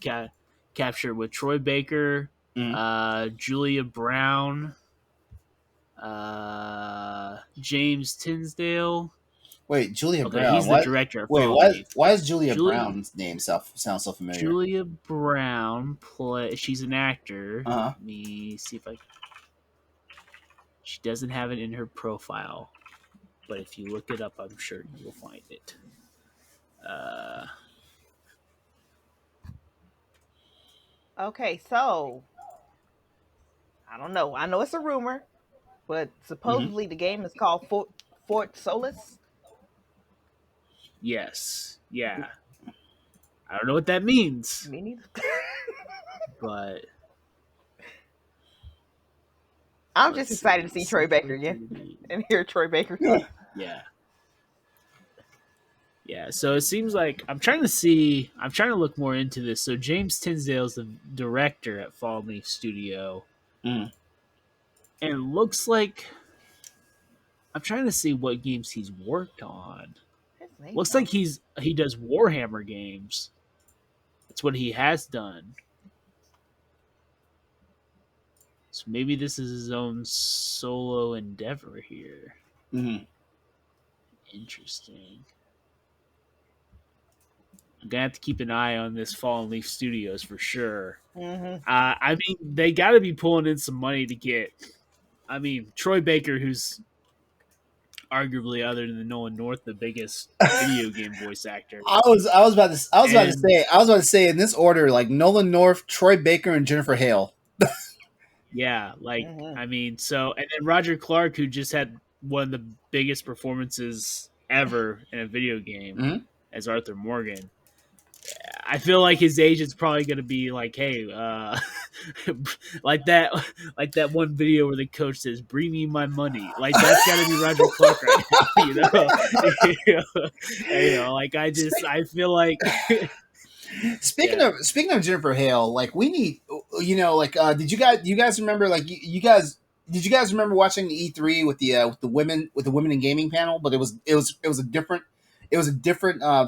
capture with Troy Baker, Julia Brown, James Tinsdale. Wait, Julia Brown. He's the director. Why is Julia Brown's name sound so familiar? Julia Brown she's an actor. Let me see if I. She doesn't have it in her profile, but if you look it up, I'm sure you will find it. Okay, so I don't know. I know it's a rumor, but supposedly the game is called Fort Solis. Yes. Yeah. I don't know what that means. Me neither. But I'm just excited to see Troy Baker again and hear Troy Baker talk. Yeah, so it seems like I'm trying to look more into this. So James Tinsdale is the director at Fallen Leaf Studio. And it looks like I'm trying to see what games he's worked on. Looks like he does Warhammer games. That's what he has done. So maybe this is his own solo endeavor here. Interesting. I'm gonna have to keep an eye on this Fallen Leaf Studios for sure. I mean, they got to be pulling in some money to get. I mean, Troy Baker, who's arguably, other than Nolan North, the biggest video game voice actor. I was about to say in this order, like Nolan North, Troy Baker, and Jennifer Hale. Yeah, like I mean, so and then Roger Clark, who just had one of the biggest performances ever in a video game as Arthur Morgan. I feel like his agent's probably going to be like, "Hey, like that one video where the coach says, "Bring me my money." Like that's got to be Roger Clark right now, like I feel like. Speaking of Jennifer Hale, like we need, did you guys remember, like you guys remember watching the E3 with the women in gaming panel? But it was a different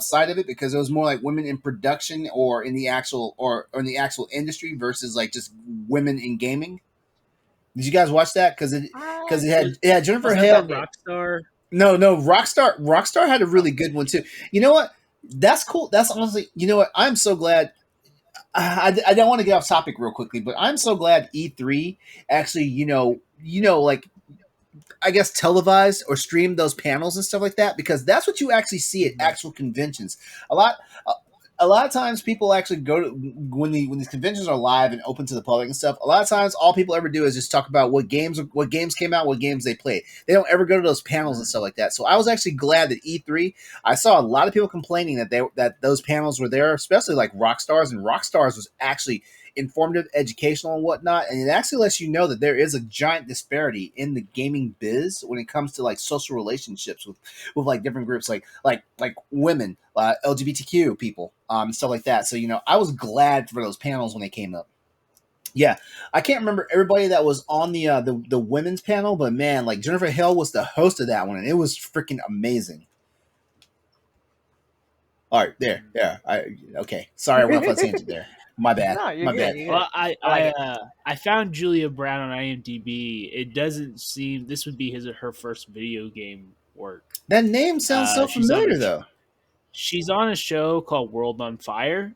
side of it because it was more like women in production or in the actual industry versus like just women in gaming. Did you guys watch that? Because it had Jennifer Hale. Rockstar. No, Rockstar had a really good one too. You know what? That's cool. That's honestly, you know what? I'm so glad. I don't want to get off topic real quickly, but I'm so glad E3 actually, like I guess televised or streamed those panels and stuff like that, because that's what you actually see at actual conventions. A lot, a lot of times people actually go to when these conventions are live and open to the public and stuff. A lot of times, all people ever do is just talk about what games came out, what games they played. They don't ever go to those panels and stuff like that. So I was actually glad that E3. I saw a lot of people complaining that those panels were there, especially like Rockstars, and Rockstars was actually informative, educational, and whatnot. And it actually lets you know that there is a giant disparity in the gaming biz when it comes to like social relationships with like different groups, like women, LGBTQ people, stuff like that. So I was glad for those panels when they came up. Yeah, I can't remember everybody that was on the women's panel, but man, like Jennifer Hale was the host of that one, and it was freaking amazing. All right, there. Okay. Sorry, I went off on a tangent there. My bad. No, you're My good. bad. You're Well, good. I found Julia Brown on IMDb. It doesn't seem this would be his or her first video game work. That name sounds so familiar, though. She's on a show called World on Fire.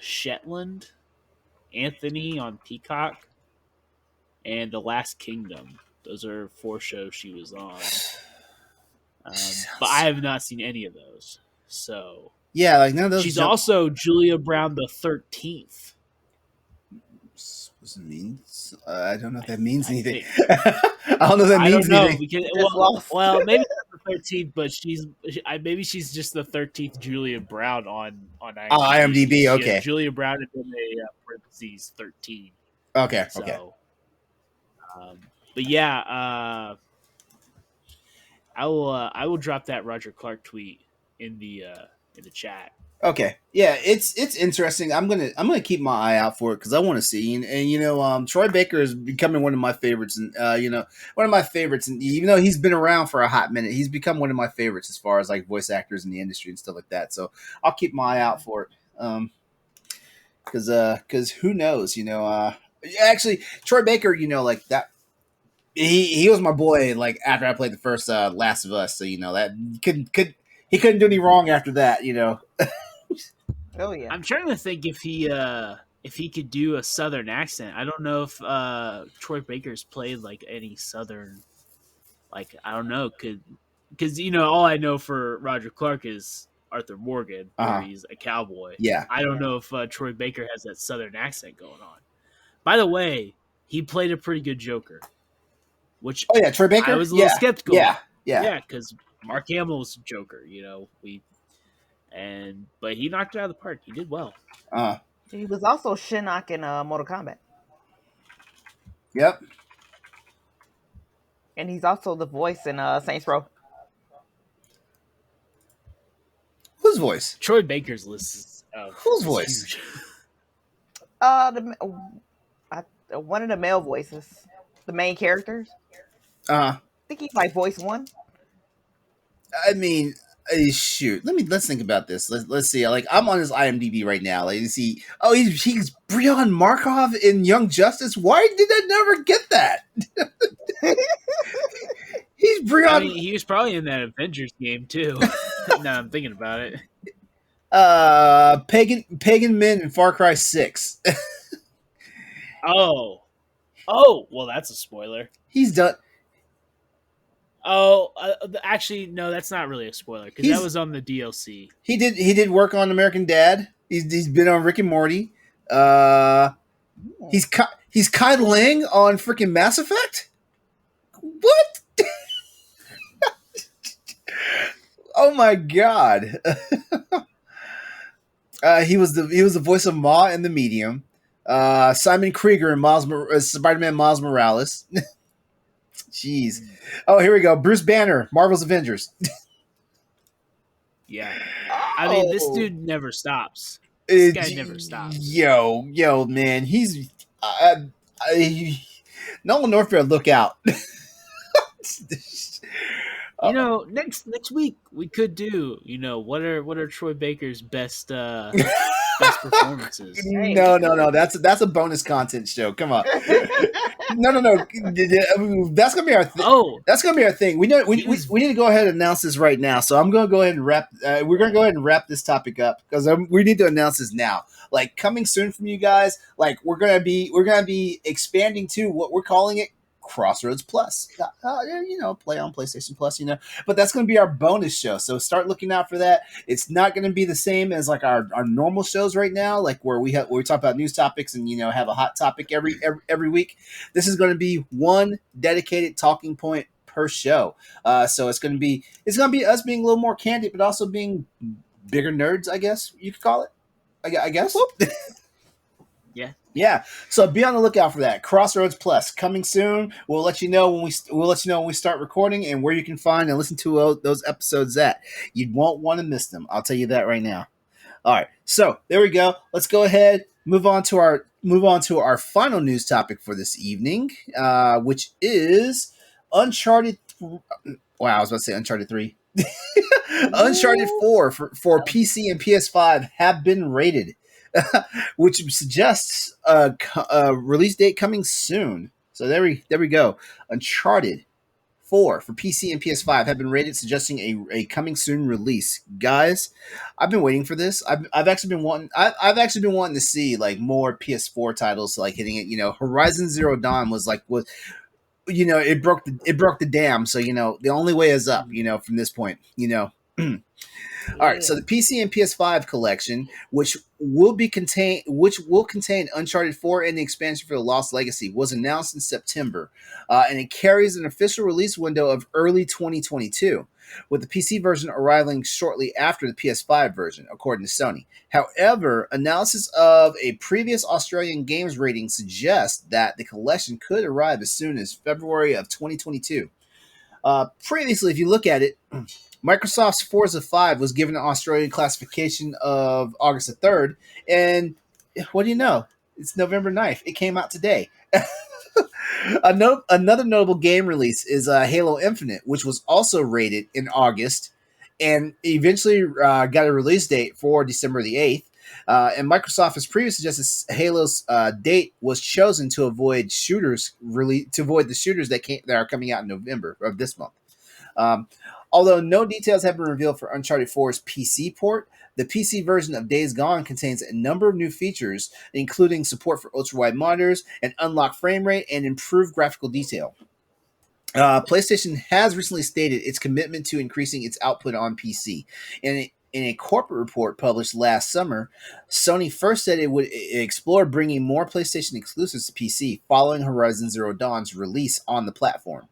Shetland, Anthony on Peacock, and The Last Kingdom. Those are 4 shows she was on. But I have not seen any of those. So yeah, like none of those. She's also Julia Brown the 13th. What does it mean? I don't know if that means anything. I don't know if that means anything. Because, well, maybe that's the 13th, but maybe she's just the 13th Julia Brown on IMDb. Oh, IMDb, okay. Julia Brown and then a parentheses 13. Okay, so, okay. But yeah, I will drop that Roger Clark tweet in the chat. Okay, yeah, it's interesting. I'm gonna keep my eye out for it because I want to see. And Troy Baker is becoming one of my favorites, and one of my favorites. And even though he's been around for a hot minute, he's become one of my favorites as far as like voice actors in the industry and stuff like that. So I'll keep my eye out for it. Because who knows? Actually, Troy Baker, like that. He was my boy. Like after I played the first Last of Us, so that he couldn't do any wrong after that. Oh yeah. I'm trying to think if he could do a Southern accent. I don't know if Troy Baker's played like any Southern, like I don't know, because all I know for Roger Clark is Arthur Morgan, where he's a cowboy. Yeah, I don't know if Troy Baker has that Southern accent going on. By the way, he played a pretty good Joker. Which Troy Baker. I was a little skeptical. Yeah, because Mark Hamill's Joker. But he knocked it out of the park. He did well. He was also Shinnok in Mortal Kombat. Yep. And he's also the voice in Saints Row. Whose voice? Troy Baker's list is whose voice? Huge. One of the male voices, the main characters. I think he's like voice 1. I mean, shoot. Let's think about this. Let's see. Like I'm on his IMDb right now. Like you see, he's Breon Markov in Young Justice. Why did I never get that? He's Breon. I mean, he was probably in that Avengers game too. Now I'm thinking about it. Pagan Men in Far Cry 6. Oh, well, that's a spoiler. He's done. Oh, actually, no, that's not really a spoiler because that was on the DLC. He did work on American Dad. He's been on Rick and Morty. He's Kai Lang on freaking Mass Effect. What? Oh my god. He was the voice of Ma in The Medium. Simon Krieger in Spider-Man Miles Morales. Jeez. Oh, here we go. Bruce Banner, Marvel's Avengers. Yeah. I mean, this dude never stops. This guy never stops. Yo, man. He's... Nolan Northfair, look out. Next week we could do, what are Troy Baker's best best performances. No. That's a bonus content show. Come on. No. That's gonna be our thing. Oh, that's gonna be our thing. We need to go ahead and announce this right now. So I'm gonna go ahead and wrap. We're gonna go ahead and wrap this topic up because we need to announce this now. Like coming soon from you guys. Like we're gonna be expanding to what we're calling it. Crossroads Plus, play on PlayStation Plus, but that's going to be our bonus show. So start looking out for that. It's not going to be the same as like our normal shows right now, like where we talk about news topics and have a hot topic every week. This is going to be one dedicated talking point per show. So it's going to be us being a little more candid, but also being bigger nerds, I guess you could call it. I guess. Yeah. So be on the lookout for that. Crossroads Plus coming soon. We'll let you know when we start recording and where you can find and listen to those episodes at. You won't want to miss them. I'll tell you that right now. All right. So there we go. Let's go ahead. Move on to our final news topic for this evening, which is Uncharted. Wow, I was about to say Uncharted 3. Uncharted 4 for PC and PS5 have been rated. Which suggests a release date coming soon. So there we go. Uncharted 4 for PC and PS5 have been rated, suggesting a coming soon release. Guys, I've been waiting for this. I've actually been wanting to see like more PS4 titles like hitting it. Horizon Zero Dawn was it broke the dam. So the only way is up. From this point. All right, so the PC and PS5 collection, which will contain Uncharted 4 and the expansion for the Lost Legacy, was announced in September, and it carries an official release window of early 2022, with the PC version arriving shortly after the PS5 version, according to Sony. However, analysis of a previous Australian games rating suggests that the collection could arrive as soon as February of 2022. Previously, if you look at it, Microsoft's Forza 5 was given an Australian classification of August the 3rd, and what do you know? It's November 9th. It came out today. Another notable game release is Halo Infinite, which was also rated in August, and eventually got a release date for December the 8th. And Microsoft has previously suggested Halo's date was chosen to avoid the shooters that are coming out in November of this month. Although no details have been revealed for Uncharted 4's PC port, the PC version of Days Gone contains a number of new features, including support for ultra-wide monitors, an unlocked frame rate, and improved graphical detail. PlayStation has recently stated its commitment to increasing its output on PC. In a corporate report published last summer, Sony first said it would explore bringing more PlayStation exclusives to PC following Horizon Zero Dawn's release on the platform.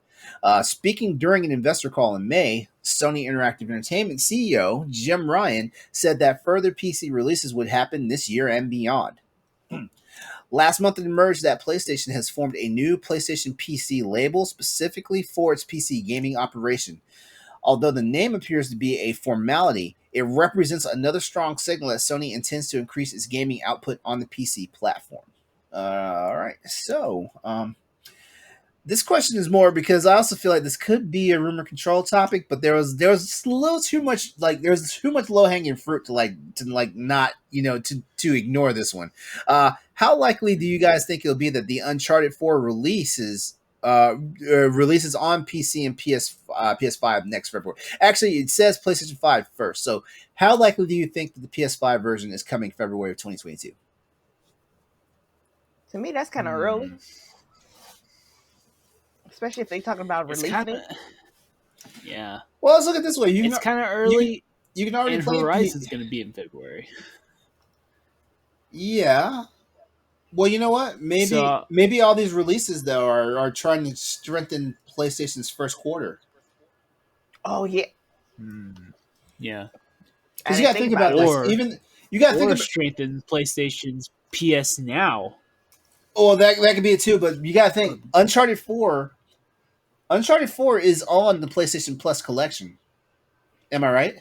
Speaking during an investor call in May, Sony Interactive Entertainment CEO Jim Ryan said that further PC releases would happen this year and beyond. Last month, it emerged that PlayStation has formed a new PlayStation PC label specifically for its PC gaming operation. Although the name appears to be a formality, it represents another strong signal that Sony intends to increase its gaming output on the PC platform. All right, so this question is more because I also feel like this could be a rumor control topic, but there was just a little too much there's too much low hanging fruit to not to ignore this one. How likely do you guys think it'll be that the Uncharted 4 releases on PC and PS5 next February? Actually, it says PlayStation 5 first. So how likely do you think that the PS5 version is coming February of 2022? To me, that's kind of early. Especially if they're talking about releasing it. Yeah. Well, let's look at it this way. It's kind of early. You can already play Horizon's going to be in February. Yeah. Well, you know what? Maybe all these releases though are trying to strengthen PlayStation's first quarter. Oh yeah. Yeah. Because you got to think about it. You got to think about strengthen PlayStation's PS Now. Oh, that could be it too. But you got to think Uncharted 4 is on the PlayStation Plus collection. Am I right?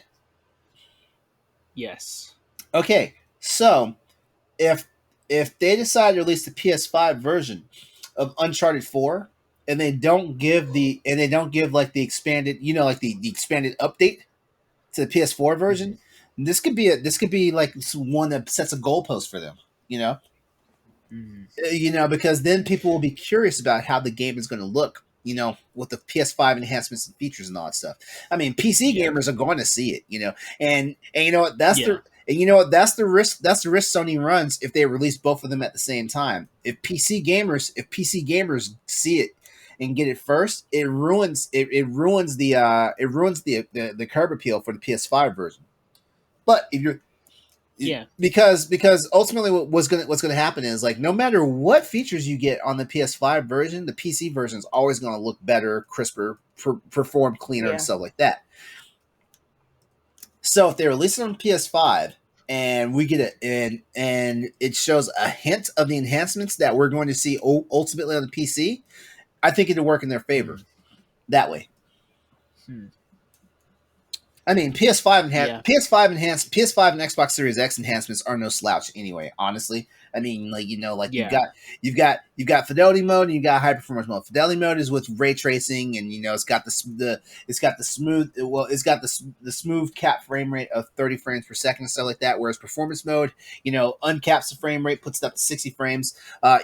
Yes. Okay, so if they decide to release the PS5 version of Uncharted 4 and they don't give the expanded, the expanded update to the PS4 version, This could be like one that sets a goalpost for them. Because then people will be curious about how the game is going to look. With the PS5 enhancements and features and all that stuff. I mean, PC gamers are going to see it. And you know what? That's the risk. That's the risk Sony runs if they release both of them at the same time. If PC gamers see it and get it first, it ruins the curb appeal for the PS5 version. But if you're because ultimately what's going to happen is, like, no matter what features you get on the PS5 version, the PC version is always going to look better, crisper, perform cleaner, and stuff like that. So if they release it on PS5 and we get it and it shows a hint of the enhancements that we're going to see ultimately on the PC, I think it'll work in their favor that way. I mean, PS5 and Xbox Series X enhancements are no slouch anyway. Honestly, I mean, you've got fidelity mode and you got high performance mode. Fidelity mode is with ray tracing, and it's got the smooth cap frame rate of 30 frames per second and stuff like that. Whereas performance mode, uncaps the frame rate, puts it up to 60 frames.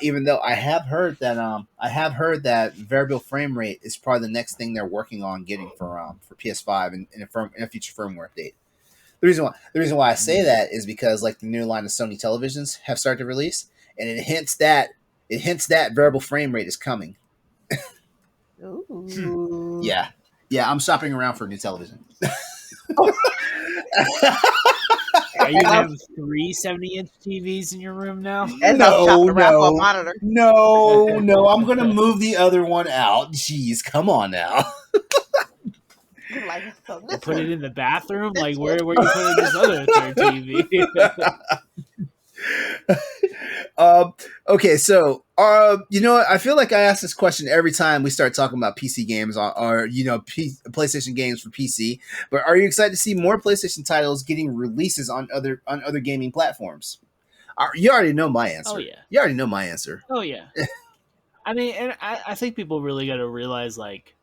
Even though I have heard that variable frame rate is probably the next thing they're working on getting for PS5 in a future firmware update. The reason why I say that is because, like, the new line of Sony televisions have started to release, and it hints that variable frame rate is coming. Ooh. Yeah, I'm shopping around for a new television. Are you gonna have 3 70-inch TVs in your room now? No. I'm gonna move the other one out. Jeez, come on now. Put it in the bathroom? Like, where you putting this other third TV? Okay, so I feel like I ask this question every time we start talking about PC games or PlayStation games for PC. But are you excited to see more PlayStation titles getting releases on other gaming platforms? You already know my answer. Oh yeah, you already know my answer. Oh yeah. I mean, and I think people really got to realize, like,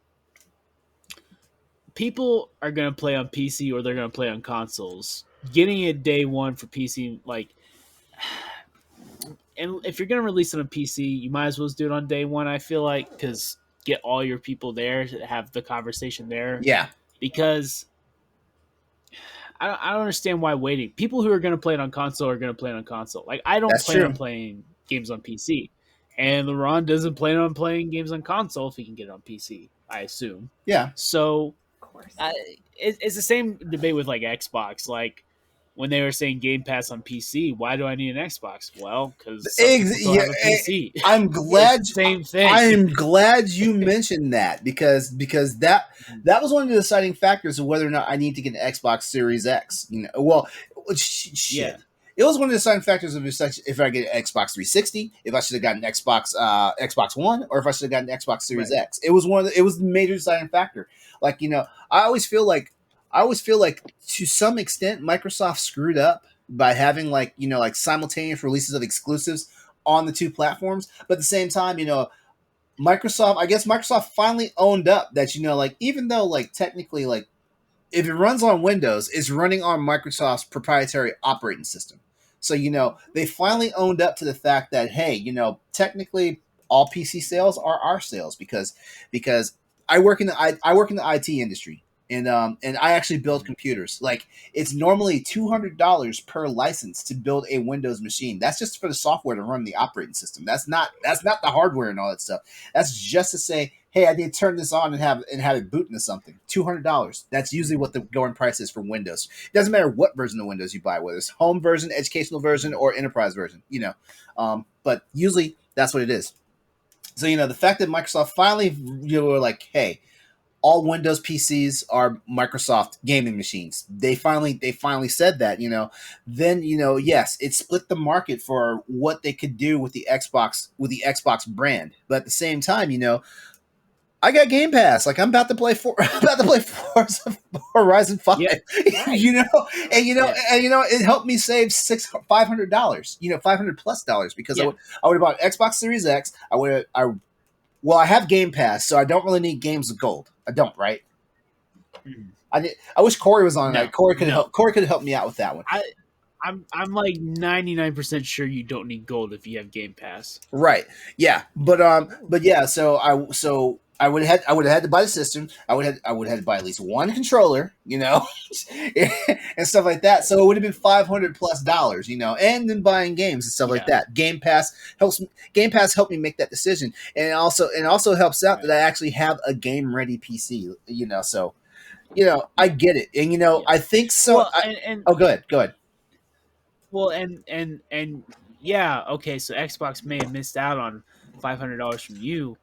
people are going to play on PC or they're going to play on consoles. Getting it day one for PC, like, and if you're going to release it on PC, you might as well do it on day one, I feel like, because get all your people there to have the conversation there. Yeah. Because I don't understand why waiting. People who are going to play it on console are going to play it on console. Like, I don't plan on playing games on PC. And LeRon doesn't plan on playing games on console if he can get it on PC, I assume. Yeah. So, it's the same debate with, like, Xbox. Like, when they were saying Game Pass on PC, why do I need an Xbox? Well, because have a PC. I'm glad. Same thing. I'm glad you mentioned that because that was one of the deciding factors of whether or not I need to get an Xbox Series X. Shit. It was one of the deciding factors of if I get an Xbox 360, if I should have gotten an Xbox One, or if I should have gotten an Xbox Series X. It was it was the major deciding factor. Like, I always feel like to some extent Microsoft screwed up by having like simultaneous releases of exclusives on the two platforms. But at the same time, Microsoft finally owned up that even though technically if it runs on Windows, it's running on Microsoft's proprietary operating system. So, they finally owned up to the fact that, hey, technically all PC sales are our sales because I work in the IT industry and I actually build computers. Like, it's normally $200 per license to build a Windows machine. That's just for the software to run the operating system. That's not the hardware and all that stuff. That's just to say, hey, I need to turn this on and have it boot into something. $200. That's usually what the going price is for Windows. It doesn't matter what version of Windows you buy, whether it's home version, educational version, or enterprise version. But usually that's what it is. So the fact that Microsoft finally were like, hey, all Windows PCs are Microsoft gaming machines. They finally said that. Then yes, it split the market for what they could do with the Xbox brand. But at the same time, I got Game Pass. Like, I'm about to play Forza Horizon 5. Yeah, right. It helped me save $500. $500+ because I would have bought Xbox Series X. I have Game Pass, so I don't really need games of gold. I don't, right? I wish Corey was on. Corey could have helped me out with that one. I'm like 99% sure you don't need gold if you have Game Pass. Right. Yeah. But yeah. So I would have had to buy the system. I would have had to buy at least one controller, and stuff like that. So it would have been $500+, and then buying games and stuff like that. Game Pass helped me make that decision, and it also helps out that I actually have a game ready PC, So, I get it, and I think so. Well, go ahead. Well, and yeah, okay. So Xbox may have missed out on $500 from you,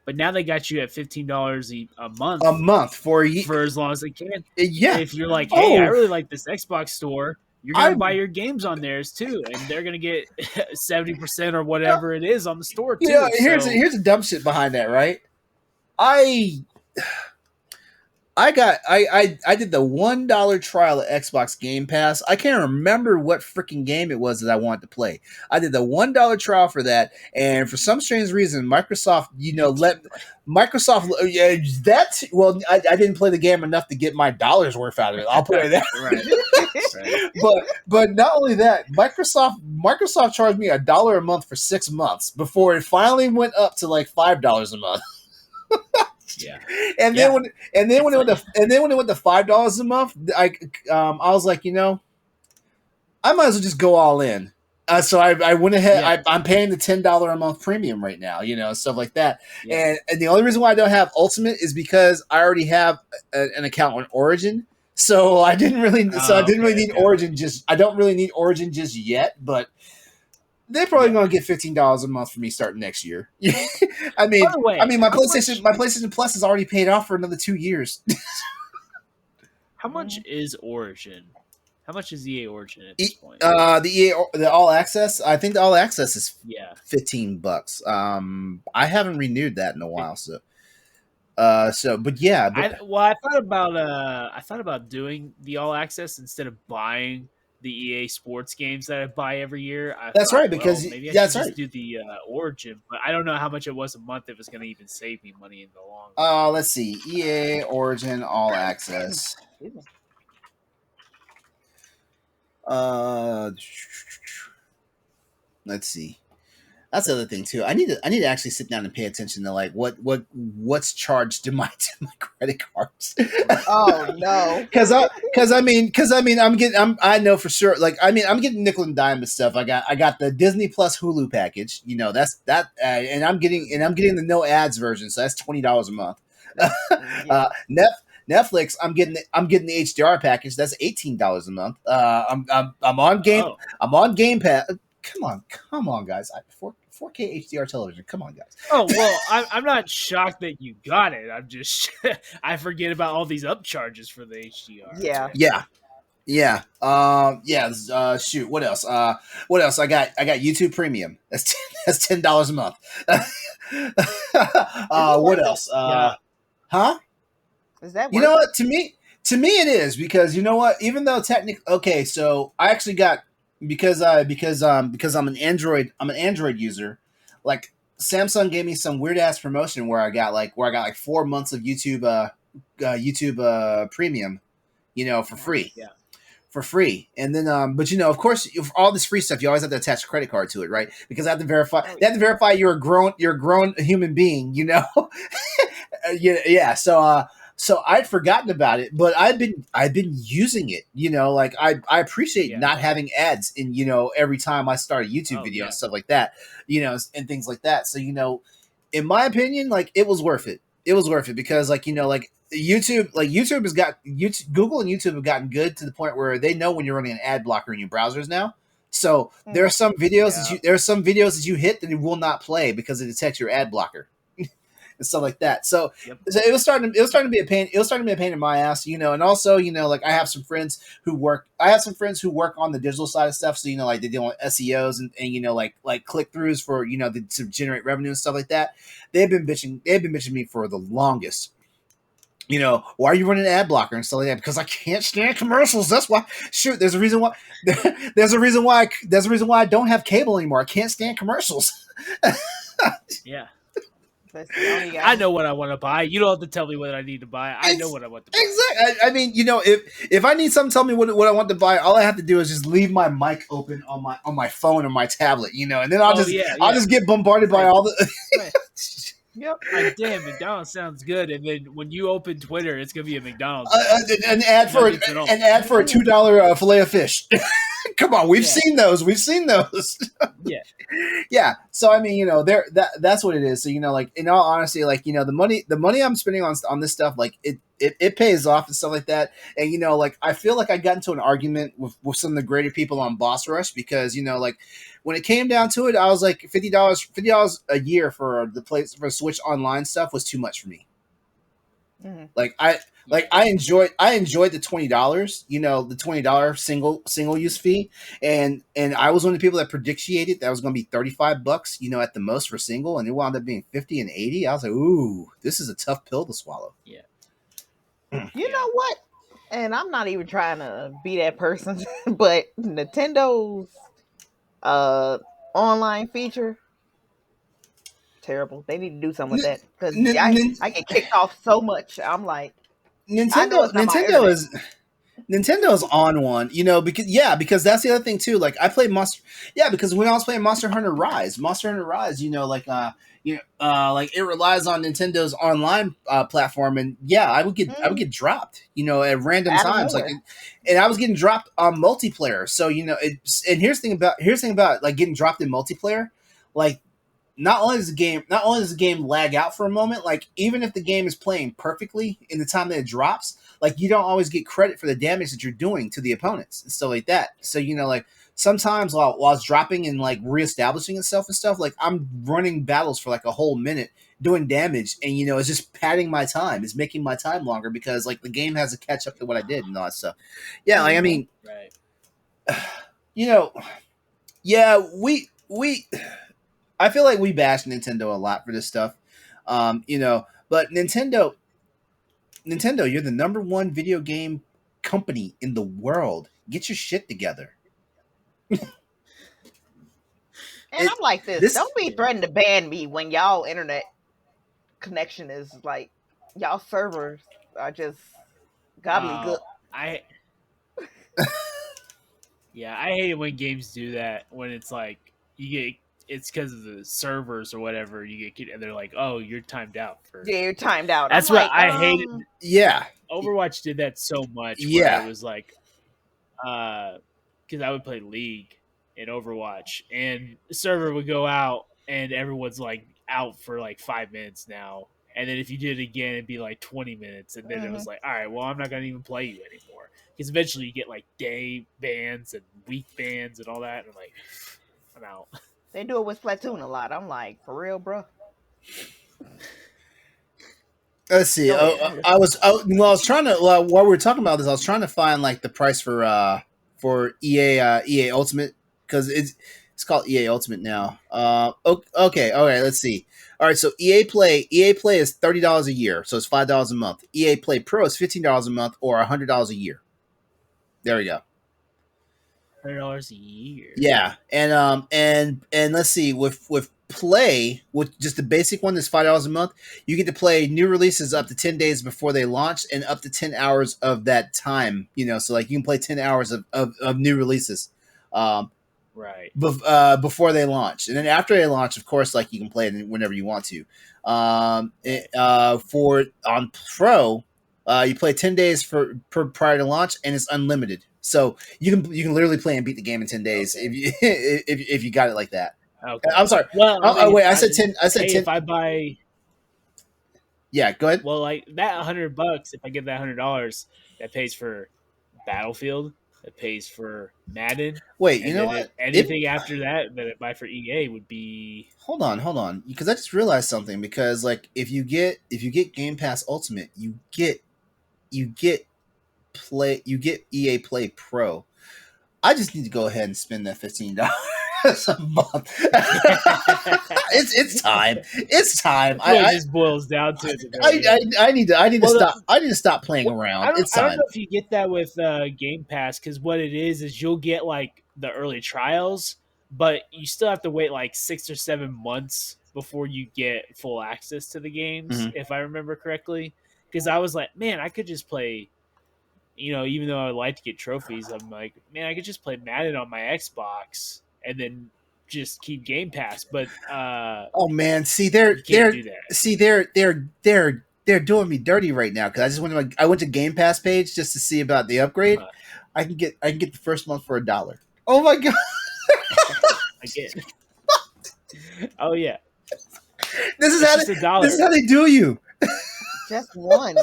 but now they got you at $15 a month. A month for as long as they can. Yeah. And if you're like, hey, I really like this Xbox store, you're gonna buy your games on theirs too, and they're gonna get 70% or whatever it is on the store too. Here's the dumb shit behind that, right? I did the $1 trial of Xbox Game Pass. I can't remember what freaking game it was that I wanted to play. I did the $1 trial for that, and for some strange reason, Microsoft, I didn't play the game enough to get my dollars worth out of it. I'll put it that right. But not only that, Microsoft charged me $1 a month for 6 months before it finally went up to like $5 a month. Yeah, and then when it went to $5 a month, I was like, I might as well just go all in. So I went ahead. Yeah. I'm paying the $10 a month premium right now, stuff like that. Yeah. And the only reason why I don't have Ultimate is because I already have an account on Origin. So I didn't really. Need Origin. I don't really need Origin just yet, but. They're probably going to get $15 a month for me starting next year. I mean, my PlayStation Plus is already paid off for another 2 years. How much is Origin? How much is EA Origin at this point? The All Access. I think the All Access is $15. I haven't renewed that in a while, so. But yeah. I thought about doing the All Access instead of buying the EA Sports games that I buy every year. That's right, because maybe I should just do the Origin, but I don't know how much it was a month if it's going to even save me money in the long run. Let's see, EA Origin All Access. Let's see. That's the other thing too. I need to actually sit down and pay attention to like what's charged to my credit cards. Oh no! Because I know for sure. Like I'm getting nickel and dime and stuff. I got the Disney Plus Hulu package. That's that, and I'm getting the no ads version. So that's $20 a month. Netflix, I'm getting the HDR package. That's $18 a month. I'm on Game Pass. Come on, guys. 4K HDR television. Come on, guys. Oh, well, I'm not shocked that you got it. I'm just I forget about all these upcharges for the HDR. Yeah. Shoot. What else? I got YouTube Premium. That's $10 a month. What else? Huh? Is that you know what? To me it is, because you know what? Even though technically, so I actually got. Because I'm an Android user, like Samsung gave me some weird ass promotion where I got like 4 months of YouTube Premium, for free. Yeah. For free. And then but of course, for all this free stuff, you always have to attach a credit card to it, right? Because I have to verify they have to verify you're a grown human being, yeah. So I'd forgotten about it, but I've been using it. Like I appreciate not having ads in every time I start a YouTube video and stuff like that. And things like that. So in my opinion, like it was worth it. It was worth it because YouTube has got Google and YouTube have gotten good to the point where they know when you're running an ad blocker in your browsers now. So there are some videos that you hit that it will not play because it detects your ad blocker. And stuff like that. So it was starting to be a pain. It was starting to be a pain in my ass, and also, like I have some friends who work on the digital side of stuff. So, like they deal with SEOs and like click throughs for, to generate revenue and stuff like that. They've been bitching me for the longest. Why are you running an ad blocker and stuff like that? Because I can't stand commercials. That's why. Shoot, there's a reason why. There's a reason why I don't have cable anymore. I can't stand commercials. Yeah. Sony I know what I want to buy. You don't have to tell me what I need to buy. I know what I want to buy. Exactly. I mean, if I need something, tell me what I want to buy. All I have to do is just leave my mic open on my phone or my tablet, and then I'll just get bombarded by all the. Yep. Like, damn, McDonald's sounds good, and then when you open Twitter, it's gonna be a McDonald's. An ad for a $2 fillet of fish. Come on, we've seen those. Yeah. Yeah. So I mean, that's what it is. So like in all honesty, like the money I'm spending on this stuff, like it pays off and stuff like that. And like I feel like I got into an argument with some of the greater people on Boss Rush because like when it came down to it, I was like $50 a year for for Switch Online stuff was too much for me. Mm-hmm. I enjoyed the $20, the $20 single use fee, and I was one of the people that predicted that was going to be $35, at the most for single, and it wound up being 50 and 80. I was like, ooh, this is a tough pill to swallow. Yeah. You know what? And I'm not even trying to be that person, but Nintendo's online feature, terrible. They need to do something with that because I get kicked off so much. I'm like, Nintendo is on one, because that's the other thing too. Like I played because when I was playing Monster Hunter Rise, like it relies on Nintendo's online platform, and I would get dropped, at random times, like, and I was getting dropped on multiplayer. So and here's the thing about like getting dropped in multiplayer, like. Not only does the game lag out for a moment, like even if the game is playing perfectly in the time that it drops, like you don't always get credit for the damage that you're doing to the opponents and stuff like that. So like sometimes while it's dropping and like reestablishing itself and stuff, like I'm running battles for like a whole minute doing damage, and it's just padding my time. It's making my time longer because like the game has to catch up to what I did and all that stuff. Yeah, like I mean, right. We. I feel like we bash Nintendo a lot for this stuff, but Nintendo, you're the number one video game company in the world. Get your shit together. And I'm like this. Don't be threatening to ban me when y'all internet connection is like y'all servers are just gobbledygook. I hate it when games do that. When it's like it's because of the servers or whatever. You get and they're like, "Oh, you're timed out." You're timed out. That's what I hated. Yeah, Overwatch did that so much. Yeah, it was like, because I would play League in Overwatch, and the server would go out, and everyone's like out for like 5 minutes now, and then if you did it again, it'd be like 20 minutes, and then it was like, all right, well, I'm not gonna even play you anymore, because eventually you get like day bans and week bans and all that, and I'm like, I'm out. They do it with Splatoon a lot. I'm like, for real, bro. Let's see. I was trying to while we were talking about this, I was trying to find like the price for EA Ultimate, because it's called EA Ultimate now. Okay. Let's see. All right, so EA Play is $30 a year, so it's $5 a month. EA Play Pro is $15 a month, or $100 a year. There we go. $100 a year. Yeah, and let's see, with Play, with just the basic one that's $5 a month, you get to play new releases up to 10 days before they launch, and up to 10 hours of that time. So like you can play 10 hours of new releases, right? Before they launch, and then after they launch, of course, like you can play it whenever you want to. On Pro, you play 10 days prior to launch, and it's unlimited. So you can literally play and beat the game in 10 days if you got it like that. Okay. I'm sorry. Well, wait. I said 10. I said 10. If I buy, yeah, go ahead. Well, like that $100, if I get that $100, that pays for Battlefield, that pays for Madden. Wait, you know what? Anything after that I buy for EA would be. Hold on, because I just realized something. Because like if you get Game Pass Ultimate, you get EA Play Pro. I just need to go ahead and spend that $15 a month. It's time. It's time. It just boils down to it. I need to stop. I need to stop playing around. It's time. I don't know if you get that with Game Pass, because what it is you'll get like the early trials, but you still have to wait like 6 or 7 months before you get full access to the games, if I remember correctly. Because I was like, man, I could just play. Even though I like to get trophies, I'm like, man, I could just play Madden on my Xbox and then just keep Game Pass. But oh man, see you can't do that. They're doing me dirty right now because I went to Game Pass page just to see about the upgrade. I can get the first month for $1. Oh my god! Again. Oh yeah. This is how they do you. Just one.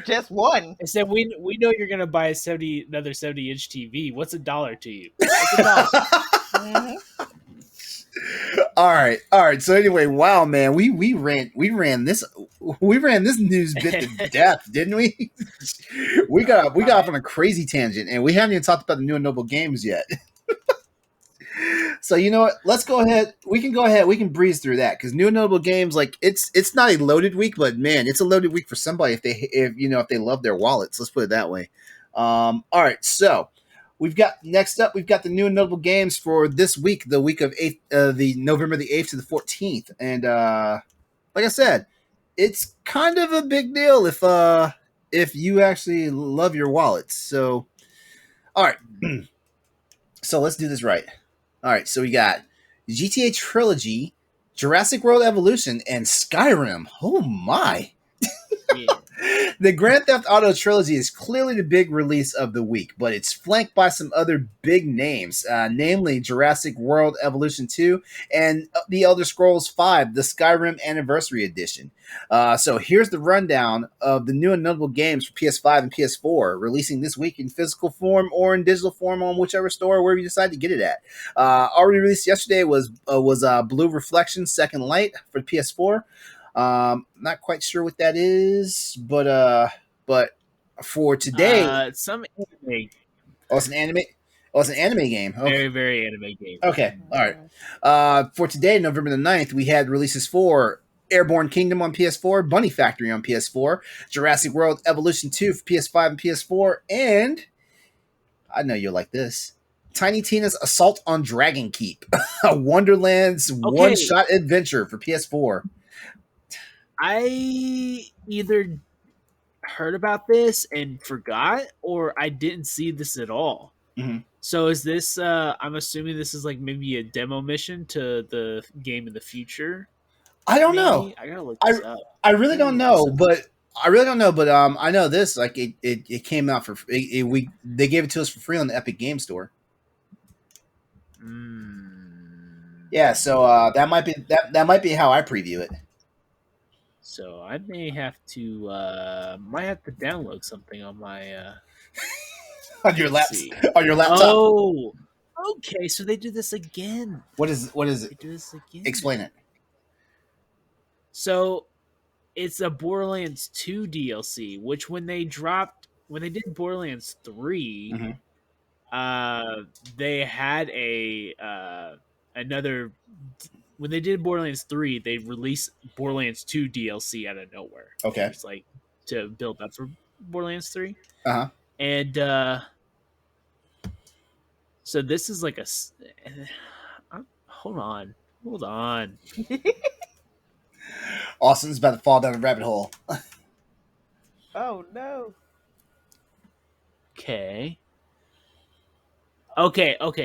Just one. I said we know you're gonna buy another 70-inch TV. What's $1 to you? What's $1? All right. So anyway, wow, man, we ran this news bit to death, didn't we? we got off on a crazy tangent, and we haven't even talked about the new and noble games yet. So you know what? Let's go ahead. We can breeze through that because new and notable games, like it's not a loaded week, but man, it's a loaded week for somebody if they love their wallets. Let's put it that way. All right, so next up we've got the new and notable games for this week, the week of the November the 8th to the 14th, and like I said, it's kind of a big deal if you actually love your wallets. So, all right, so let's do this right. All right, so we got GTA Trilogy, Jurassic World Evolution, and Skyrim. Oh my. Yeah. The Grand Theft Auto Trilogy is clearly the big release of the week, but it's flanked by some other big names, namely Jurassic World Evolution 2 and The Elder Scrolls V, the Skyrim Anniversary Edition. So here's the rundown of the new and notable games for PS5 and PS4, releasing this week in physical form or in digital form on whichever store or wherever you decide to get it at. Already released yesterday was Blue Reflection Second Light for PS4. Not quite sure what that is, but for today, some anime. Oh, it's an anime. Oh, it's an anime game. Okay. Very, very anime game. Okay, all right. For today, November the 9th, we had releases for Airborne Kingdom on PS4, Bunny Factory on PS4, Jurassic World Evolution 2 for PS5 and PS4, and I know you'll like this. Tiny Tina's Assault on Dragon Keep, a Wonderland's one-shot adventure for PS4. I either heard about this and forgot, or I didn't see this at all. Mm-hmm. So is this? I'm assuming this is like maybe a demo mission to the game in the future. I don't know. I gotta look this up. I really don't know, but I know this. Like it came out for they gave it to us for free on the Epic Game Store. Yeah, so that might be how I preview it. So I may have to download something on my on your laptop. Oh, okay. So they do this again. What is it? They do this again. Explain it. So it's a Borderlands 2 DLC, which when they did Borderlands 3, they had another. When they did Borderlands 3, they released Borderlands 2 DLC out of nowhere. Okay. It's like to build up for Borderlands 3. Uh-huh. And so this is like hold on. Austin's about to fall down a rabbit hole. Oh no. Okay.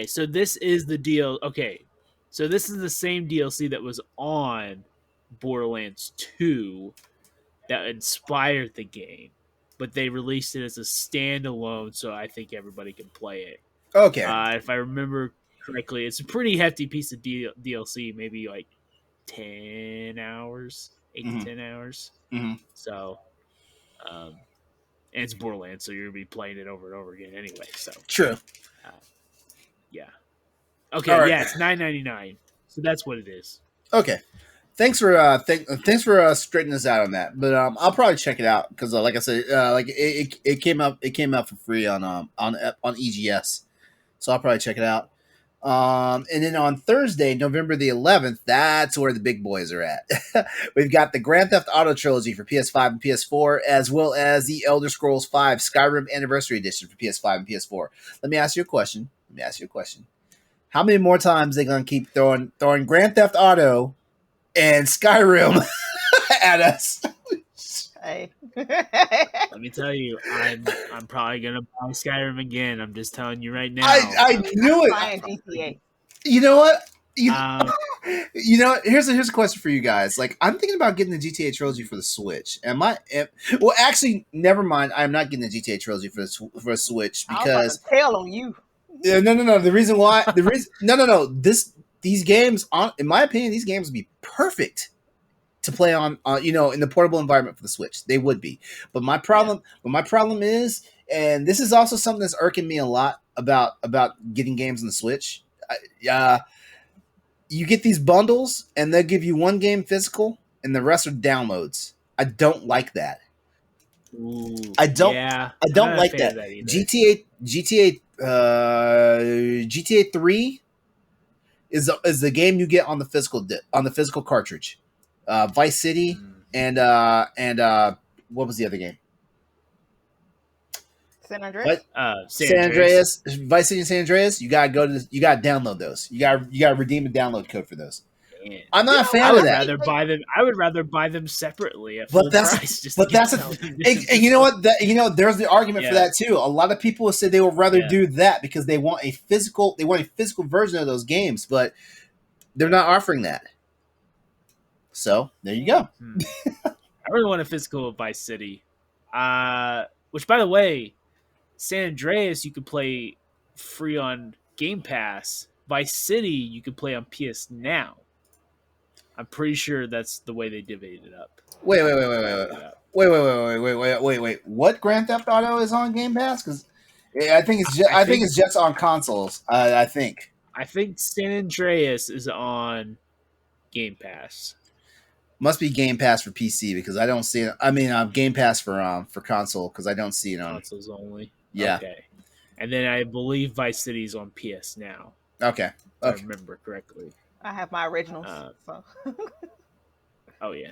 So this is the deal. Okay. So this is the same DLC that was on Borderlands 2 that inspired the game, but they released it as a standalone, so I think everybody can play it. Okay. If I remember correctly, it's a pretty hefty piece of DLC, maybe like 10 hours, 8 to 10 hours. Mm-hmm. So, and it's Borderlands, so you're going to be playing it over and over again anyway. So true. Yeah. Okay, right. Yeah, it's $9.99. So that's what it is. Okay. Thanks for straightening us out on that. But I'll probably check it out because, like I said, it came out for free on EGS, so I'll probably check it out. And then on Thursday, November the 11th, that's where the big boys are at. We've got the Grand Theft Auto Trilogy for PS5 and PS4, as well as the Elder Scrolls V Skyrim Anniversary Edition for PS5 and PS4. Let me ask you a question. How many more times are they going to keep throwing Grand Theft Auto and Skyrim at us. Hey. Let me tell you, I'm probably gonna buy Skyrim again. I'm just telling you right now. I knew it. GTA. You know what? You know, here's a question for you guys. Like, I'm thinking about getting the GTA Trilogy for the Switch. Well, actually, never mind. I'm not getting the GTA Trilogy for the Switch because tail on you. No. The reason why these games, in my opinion, these games would be perfect to play on in the portable environment for the Switch. They would be. But my problem is, and this is also something that's irking me a lot about getting games on the Switch. You get these bundles and they'll give you one game physical and the rest are downloads. I don't like that. Ooh, I don't like that. GTA 3 is the game you get on the physical cartridge. Vice City and what was the other game? San Andreas. San Andreas, Vice City and San Andreas. You gotta download those. You gotta redeem a download code for those. Man. I'm not a fan of that. I would rather buy them separately at full price. And you know what? There's the argument for that too. A lot of people say they would rather do that because they want a physical version of those games, but they're not offering that. So there you go. I really want a physical Vice City, which, by the way, San Andreas you could play free on Game Pass. Vice City you could play on PS Now. I'm pretty sure that's the way they divided it up. Wait. What Grand Theft Auto is on Game Pass? Because I think it's just on consoles. I think San Andreas is on Game Pass. Must be Game Pass for PC because I don't see it. I mean, Game Pass for console because I don't see it on consoles only. Yeah. Okay. And then I believe Vice City's on PS Now. Okay. If I remember correctly. I have my originals. So. Oh yeah.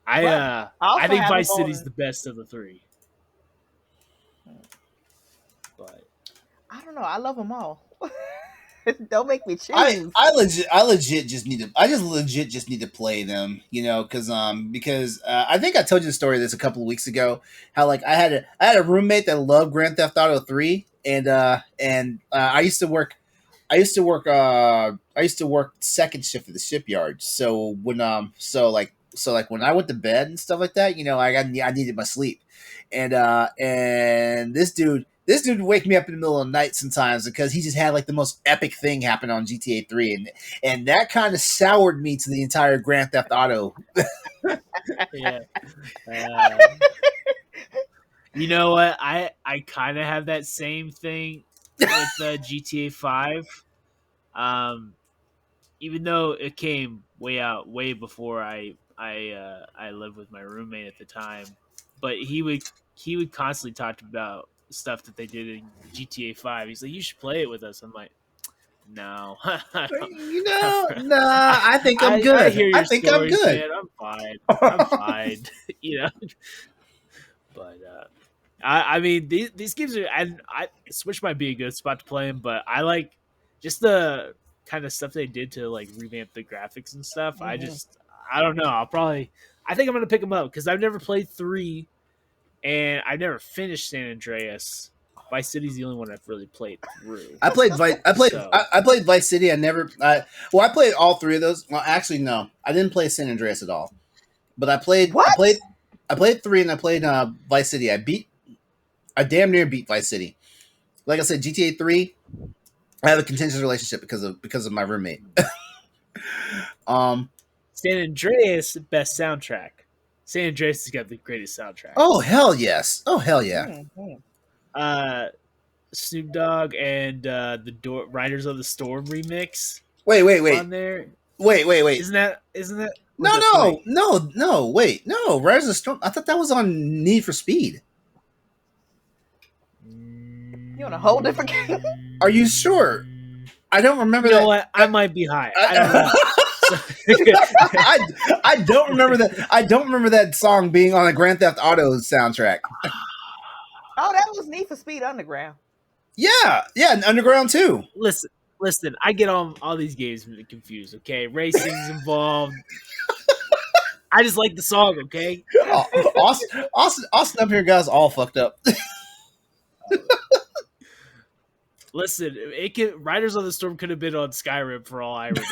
I think Vice City's the best of the three. But I don't know. I love them all. Don't make me choose. I legit just need to play them, because I think I told you the story of this a couple of weeks ago. How like I had a roommate that loved Grand Theft Auto 3, and I used to work second shift at the shipyard. So when when I went to bed and stuff like that, I needed my sleep, and this dude would wake me up in the middle of the night sometimes because he just had like the most epic thing happen on GTA 3, and that kind of soured me to the entire Grand Theft Auto. Yeah. You know what? I kind of have that same thing with GTA 5. Even though it came way before I lived with my roommate at the time, but he would constantly talk about stuff that they did in GTA 5. He's like, you should play it with us. I'm like, no. I think I'm good. I think I'm good. Man. I'm fine. But I mean, these games are. I Switch might be a good spot to play them, but I like just the kind of stuff they did to like revamp the graphics and stuff. Mm-hmm. I don't know. I think I'm gonna pick them up because I've never played 3. And I never finished San Andreas. Vice City's the only one I've really played through. I played Vice City. I played all 3 of those. Well, actually, no, I didn't play San Andreas at all. But I played 3 and I played Vice City. I damn near beat Vice City. Like I said, GTA 3. I have a contentious relationship because of my roommate. San Andreas, best soundtrack. San Andreas has got the greatest soundtrack. Oh hell yes! Oh hell yeah! Snoop Dogg and the Riders of the Storm remix. Wait! On there. Wait! Isn't that? No! Wait, no! Riders of the Storm. I thought that was on Need for Speed. You on a whole different game? Are you sure? I don't remember. You know what? I might be high. I don't know. I don't remember that. I don't remember that song being on a Grand Theft Auto soundtrack. Oh, that was Need for Speed Underground. Yeah, and Underground too. Listen, Listen, I get all these games confused. Okay, racing's involved. I just like the song. Okay. Austin up here, guys, all fucked up. Listen, Riders on the Storm could have been on Skyrim for all I remember.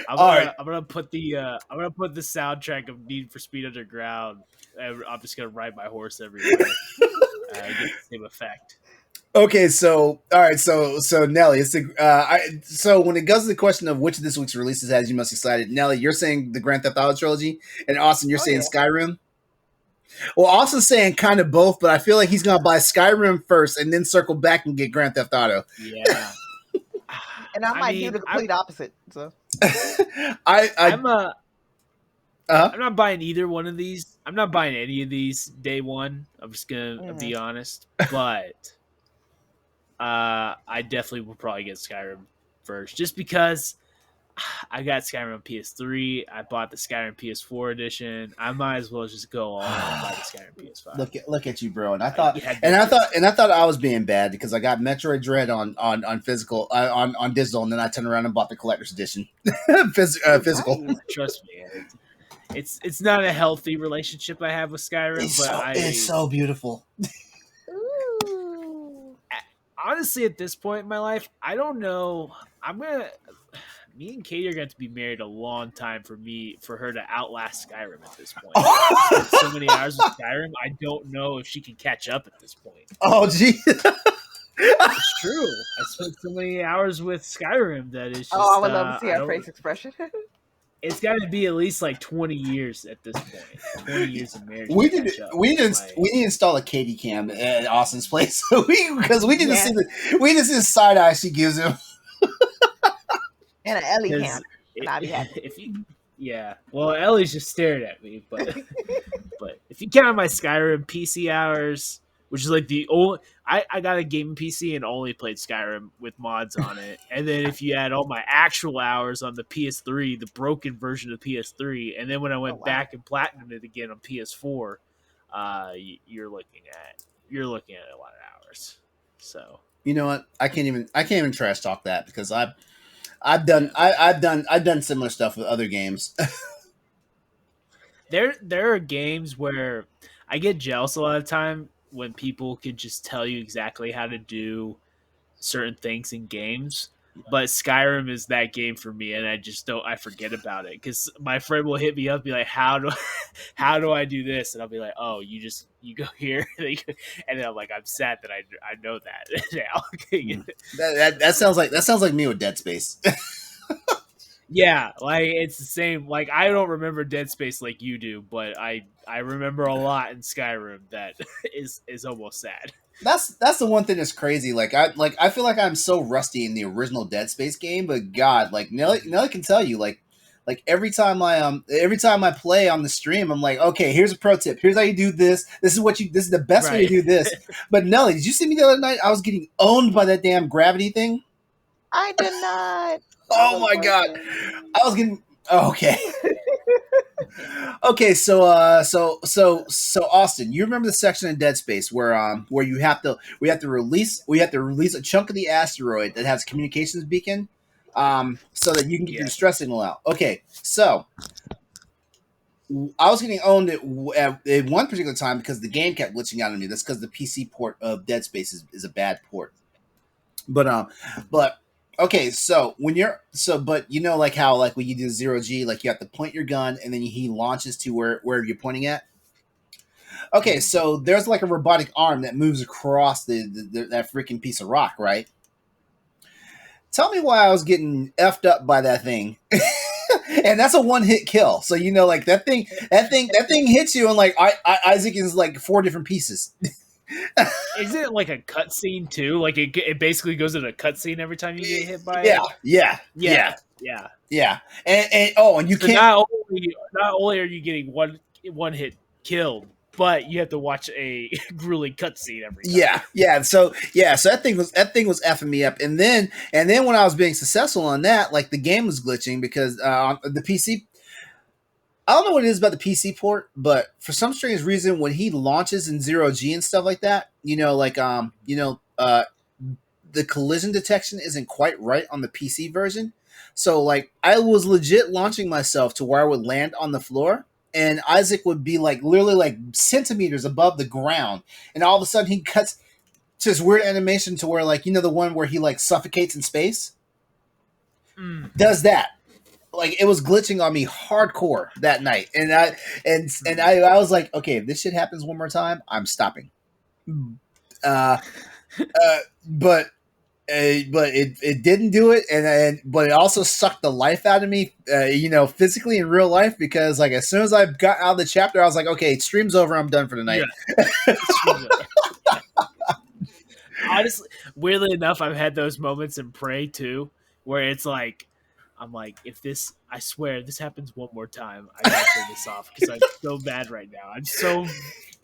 I'm gonna put the soundtrack of Need for Speed Underground, and I'm just gonna ride my horse everywhere. Get the same effect. Okay, so all right, so Nellie, so when it goes to the question of which of this week's releases has you most excited, Nellie, you're saying the Grand Theft Auto trilogy, and Austin, you're saying Skyrim. Well, Austin's saying kind of both, but I feel like he's gonna buy Skyrim first and then circle back and get Grand Theft Auto. Yeah, and I might do the complete opposite. So I'm not buying either one of these. I'm not buying any of these day one. I'm just gonna be honest, but I definitely will probably get Skyrim first, just because I got Skyrim on PS3. I bought the Skyrim PS4 edition. I might as well just go all and buy the Skyrim PS5. Look at you, bro. And I thought I was being bad because I got Metroid Dread on physical on digital, and then I turned around and bought the collector's edition physical. Trust me, it's not a healthy relationship I have with Skyrim, it's so beautiful. Honestly, at this point in my life, I don't know. Me and Katie are going to be married a long time for her to outlast Skyrim at this point. I spent so many hours with Skyrim, I don't know if she can catch up at this point. Oh, gee. It's true. I spent so many hours with Skyrim that it's just... Oh, I would love to see our face expression. It's got to be at least like 20 years at this point. 20 years of marriage. We need to install a Katie cam at Austin's place because we need to see the side eye she gives him. And an Ellie cam. I'd be happy. Well, Ellie's just staring at me, but if you count my Skyrim PC hours, which is like the only I got a gaming PC and only played Skyrim with mods on it, and then if you add all my actual hours on the PS3, the broken version of the PS3, and then when I went back and platinumed it again on PS4, you're looking at a lot of hours. So you know what? I can't even trash talk that because I've done similar stuff with other games. There are games where I get jealous a lot of the time when people can just tell you exactly how to do certain things in games. But Skyrim is that game for me, and I forget about it because my friend will hit me up and be like, how do I do this? And I'll be like, oh, you go here. And then I'm like, I'm sad that I know that now. that sounds like me with Dead Space. Yeah, like it's the same. Like I don't remember Dead Space like you do, but I remember a lot in Skyrim that is almost sad. That's the one thing that's crazy. I feel like I'm so rusty in the original Dead Space game, but God, like Nellie can tell you, like every time I play on the stream, I'm like, okay, here's a pro tip. Here's how you do this. This is the best way to do this. But Nellie, did you see me the other night? I was getting owned by that damn gravity thing. I did not. Oh my God. I was getting okay. Okay, so Austin, you remember the section in Dead Space where we have to release a chunk of the asteroid that has communications beacon, so that you can get your distress signal out. Okay, so I was getting owned at one particular time because the game kept glitching out on me. That's because the PC port of Dead Space is a bad port. But okay, so but you know, like how like when you do 0G, like you have to point your gun and then he launches to wherever you're pointing at. Okay, so there's like a robotic arm that moves across that freaking piece of rock, right? Tell me why I was getting effed up by that thing. And that's a one-hit kill. So you know, like that thing hits you and like Isaac is like 4 different pieces. Is it like a cutscene too? Like it basically goes in a cutscene every time you get hit by it? Yeah. And you so can't. Not only are you getting one hit killed, but you have to watch a grueling cutscene every time. Yeah. So that thing was effing me up. And then when I was being successful on that, like the game was glitching because the PC. I don't know what it is about the PC port, but for some strange reason, when he launches in 0G and stuff like that, the collision detection isn't quite right on the PC version. So like I was legit launching myself to where I would land on the floor, and Isaac would be like literally like centimeters above the ground, and all of a sudden he cuts to this weird animation to where like the one where he like suffocates in space. Does that. Like it was glitching on me hardcore that night, and I was like, okay, if this shit happens one more time, I'm stopping. But it didn't do it, but it also sucked the life out of me, physically in real life, because like as soon as I got out of the chapter, I was like, okay, stream's over, I'm done for the night. Yeah. Honestly, weirdly enough, I've had those moments in Prey too, where it's like, I'm like, I swear, this happens one more time, I gotta turn this off because I'm so bad right now.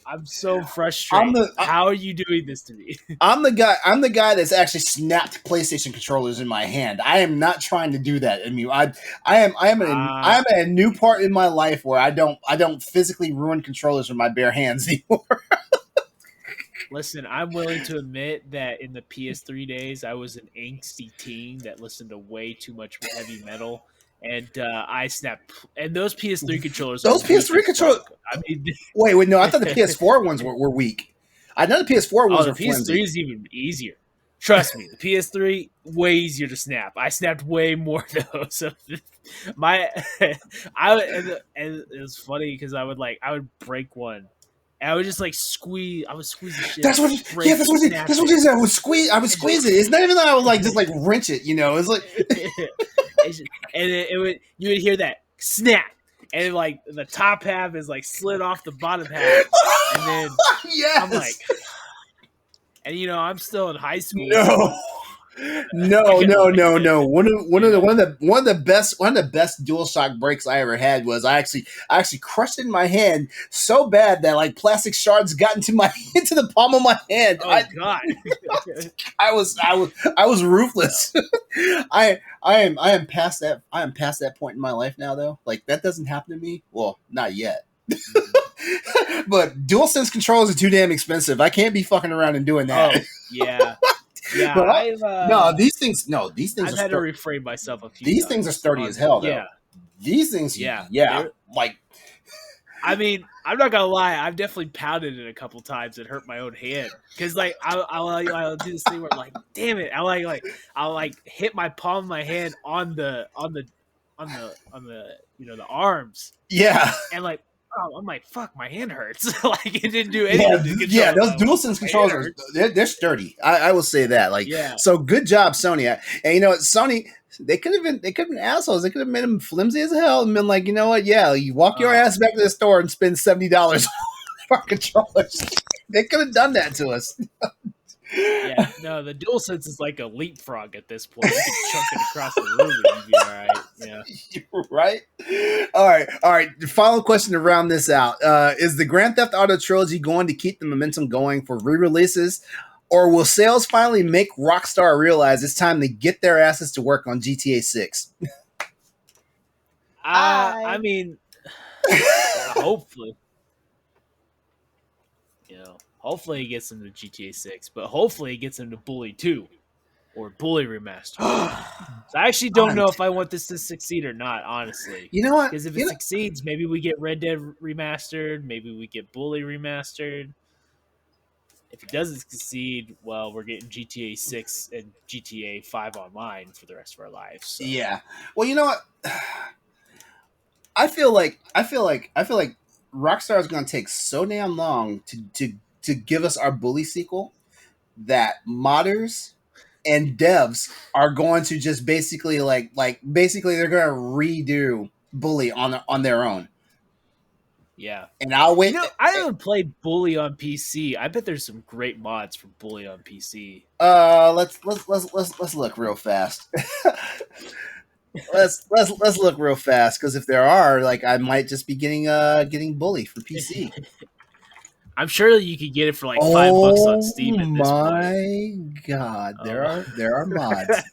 I'm so frustrated. How are you doing this to me? I'm the guy that's actually snapped PlayStation controllers in my hand. I am not trying to do that. I mean, I am at a new part in my life where I don't physically ruin controllers with my bare hands anymore. Listen, I'm willing to admit that in the PS3 days, I was an angsty teen that listened to way too much heavy metal, and I snapped. And those PS3 controllers, I mean, wait, no, I thought the PS4 ones were weak. I know the PS4 ones were flimsy. The PS3 is even easier. Trust me, the PS3 way easier to snap. I snapped way more though. So and it was funny because I would break one. And I would just like squeeze. I would squeeze the shit. That's what it is. I would squeeze it. It's not even that I would like just like wrench it. It's like, you would hear that snap, and like the top half is like slid off the bottom half, and then yes. I'm like, and I'm still in high school. No, One of the best DualShock breaks I ever had was I actually crushed it in my hand so bad that like plastic shards got into the palm of my hand. Oh God! I was ruthless. I am past that. I am past that point in my life now, though. Like that doesn't happen to me. Well, not yet. But DualSense controllers are too damn expensive. I can't be fucking around and doing that. Oh, yeah. Yeah, but these things. I've had to refrain myself a few. These things are sturdy as hell, though. Yeah, these things. Yeah. Like, I mean, I'm not gonna lie. I've definitely pounded it a couple times and hurt my own hand because, like, I'll do this thing where, like, damn it, I'll hit my palm of my hand on the the arms. Yeah, and like. Oh, I'm like, fuck, my hand hurts. Like, it didn't do anything. Yeah, those DualSense controllers, they're sturdy. I will say that. Like, yeah. So good job, Sony. And you know what, Sony, they could have been assholes. They could have made them flimsy as hell and been like, you know what? Yeah, you walk your ass back to the store and spend $70 on our controllers. They could have done that to us. Yeah, no, the DualSense is like a leapfrog at this point. You can chuck it across the room and you'd be all right. Yeah. You're right? All right. The final question to round this out. Is the Grand Theft Auto Trilogy going to keep the momentum going for re-releases? Or will sales finally make Rockstar realize it's time to get their asses to work on GTA 6? I mean, hopefully. Hopefully he gets them to GTA 6, but hopefully he gets them to Bully 2 or Bully Remastered. So I actually don't know if I want this to succeed or not, honestly. You know what? Because if it succeeds, maybe we get Red Dead Remastered, maybe we get Bully Remastered. If it doesn't succeed, well, we're getting GTA 6 and GTA 5 online for the rest of our lives. So. Yeah. Well, you know what? I feel like Rockstar is going to take so damn long to give us our Bully sequel that modders and devs are going to just basically basically they're going to redo Bully on their own. Yeah. And I'll wait. I haven't played Bully on PC. I bet there's some great mods for Bully on PC. Let's look real fast. let's look real fast, because if there are, like, I might just be getting Bully for PC. I'm sure you could get it for like $5 on Steam at this point. Oh my god, there are mods.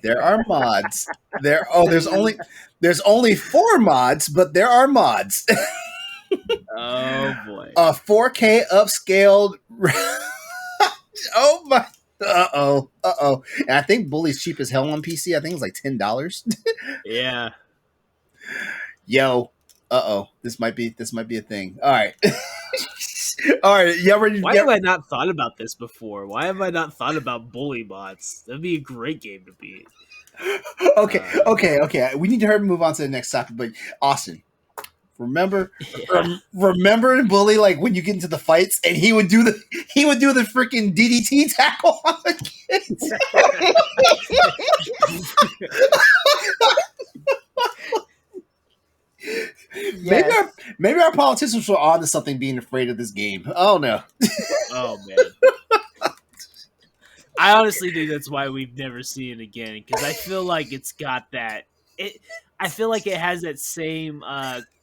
There are mods. There's only 4 mods, but there are mods. Oh boy. A 4K upscaled. Oh my. Uh oh. And I think Bully's cheap as hell on PC. I think it's like $10. Yeah. Yo. This might be a thing. All right. All right. Why have I not thought about this before? Why have I not thought about Bully mods? That'd be a great game to beat. Okay. We need to hurry and move on to the next topic. But Austin, remember Bully, like when you get into the fights and he would do the freaking DDT tackle on the kids. Yes. Maybe our politicians were on to something being afraid of this game. Oh no. Oh man. I honestly think that's why we've never seen it again, because I feel like it's got that. I feel like it has that same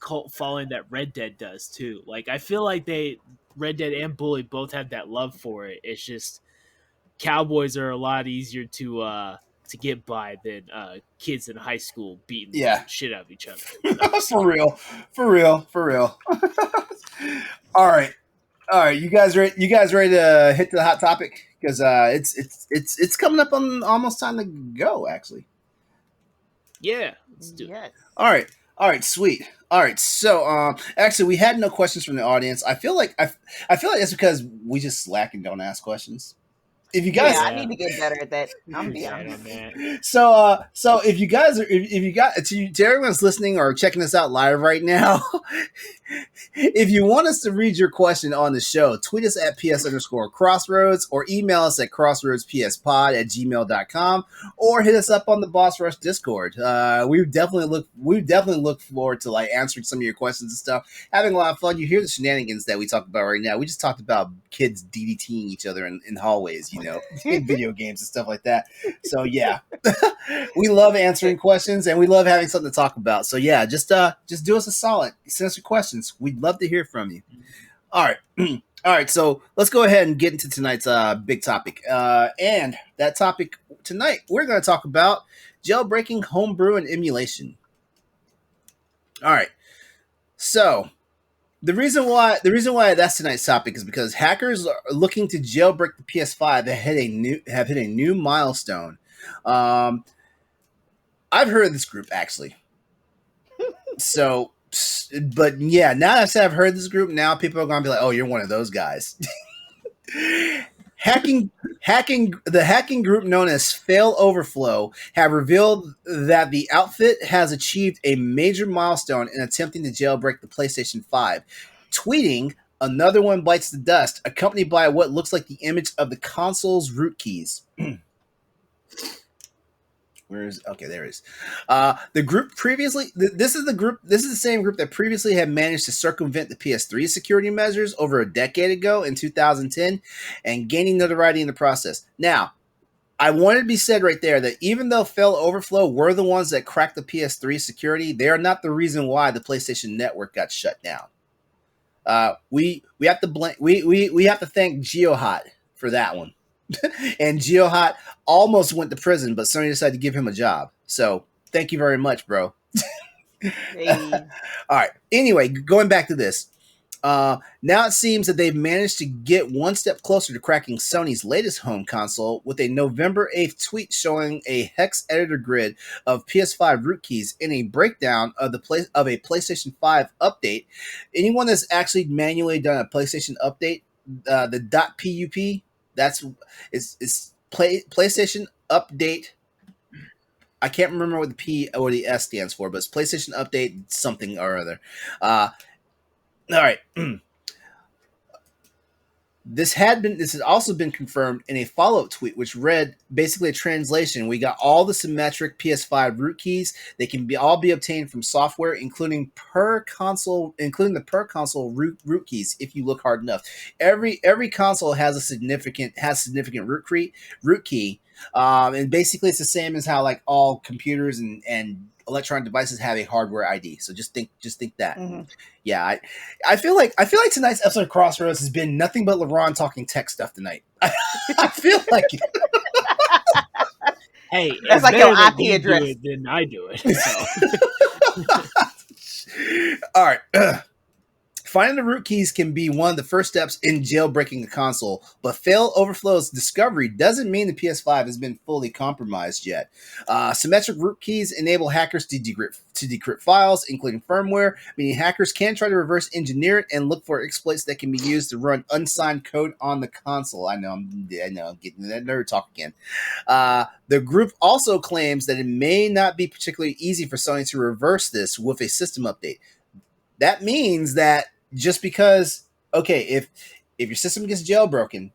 cult following that Red Dead does too. Like I feel like Red Dead and Bully both have that love for it. It's just cowboys are a lot easier to get by than kids in high school beating the shit out of each other. For real. All right. You guys ready to hit the hot topic? Because it's coming up on almost time to go. Actually. Yeah, let's do it. All right, sweet. All right, so actually, we had no questions from the audience. I feel like that's because we just slack and don't ask questions. If you guys, I need to get better at that. I'm be honest. So if you guys are, if you got to everyone's listening or checking us out live right now, if you want us to read your question on the show, tweet us at ps_crossroads or email us at crossroadspspod@gmail.com or hit us up on the Boss Rush Discord. We definitely look forward to like answering some of your questions and stuff, having a lot of fun. You hear the shenanigans that we talked about right now. We just talked about kids DDTing each other in hallways, in video games and stuff like that. So yeah, we love answering questions and we love having something to talk about. So yeah, just do us a solid, send us your questions. We'd love to hear from you. All right. So let's go ahead and get into tonight's big topic. And that topic tonight, we're going to talk about jailbreaking, homebrew, and emulation. All right. So the reason why that's tonight's topic is because hackers are looking to jailbreak the PS5 that have hit a new milestone. I've heard of this group actually. So, but yeah, now that I've heard this group, now people are going to be like, "Oh, you're one of those guys." The hacking group known as Fail Overflow have revealed that the outfit has achieved a major milestone in attempting to jailbreak the PlayStation 5, tweeting, "Another one bites the dust," accompanied by what looks like the image of the console's root keys. There it is. The group previously, this is the same group that previously had managed to circumvent the PS3 security measures over a decade ago in 2010 and gaining notoriety in the process. Now, I want it to be said right there that even though Fail Overflow were the ones that cracked the PS3 security, they are not the reason why the PlayStation Network got shut down. We have to we have to thank GeoHot for that one. And GeoHot almost went to prison, but Sony decided to give him a job. So thank you very much, bro. Hey. All right. Anyway, going back to this. Now it seems that they've managed to get one step closer to cracking Sony's latest home console with a November 8th tweet showing a hex editor grid of PS5 root keys in a breakdown of a PlayStation 5 update. Anyone that's actually manually done a PlayStation update, the .pup, it's PlayStation Update. I can't remember what the P or the S stands for, but it's PlayStation Update something or other. All right. This has also been confirmed in a follow-up tweet, which read basically a translation. We got all the symmetric PS5 root keys. They can all be obtained from software, including the per console root keys. If you look hard enough, every console has a significant root key. And basically, it's the same as how like all computers and electronic devices have a hardware ID. So just think that. Mm-hmm. Yeah, I feel like tonight's episode of Crossroads has been nothing but LeRon talking tech stuff tonight. I feel like it. Hey, that's like your IP address. Do it, then I do it. So. All right. Finding the root keys can be one of the first steps in jailbreaking a console, but Overflow's discovery doesn't mean the PS5 has been fully compromised yet. Symmetric root keys enable hackers to decrypt files, including firmware, meaning hackers can try to reverse engineer it and look for exploits that can be used to run unsigned code on the console. I know, I'm getting that nerd talk again. The group also claims that it may not be particularly easy for Sony to reverse this with a system update. That means that just because, okay, if your system gets jailbroken,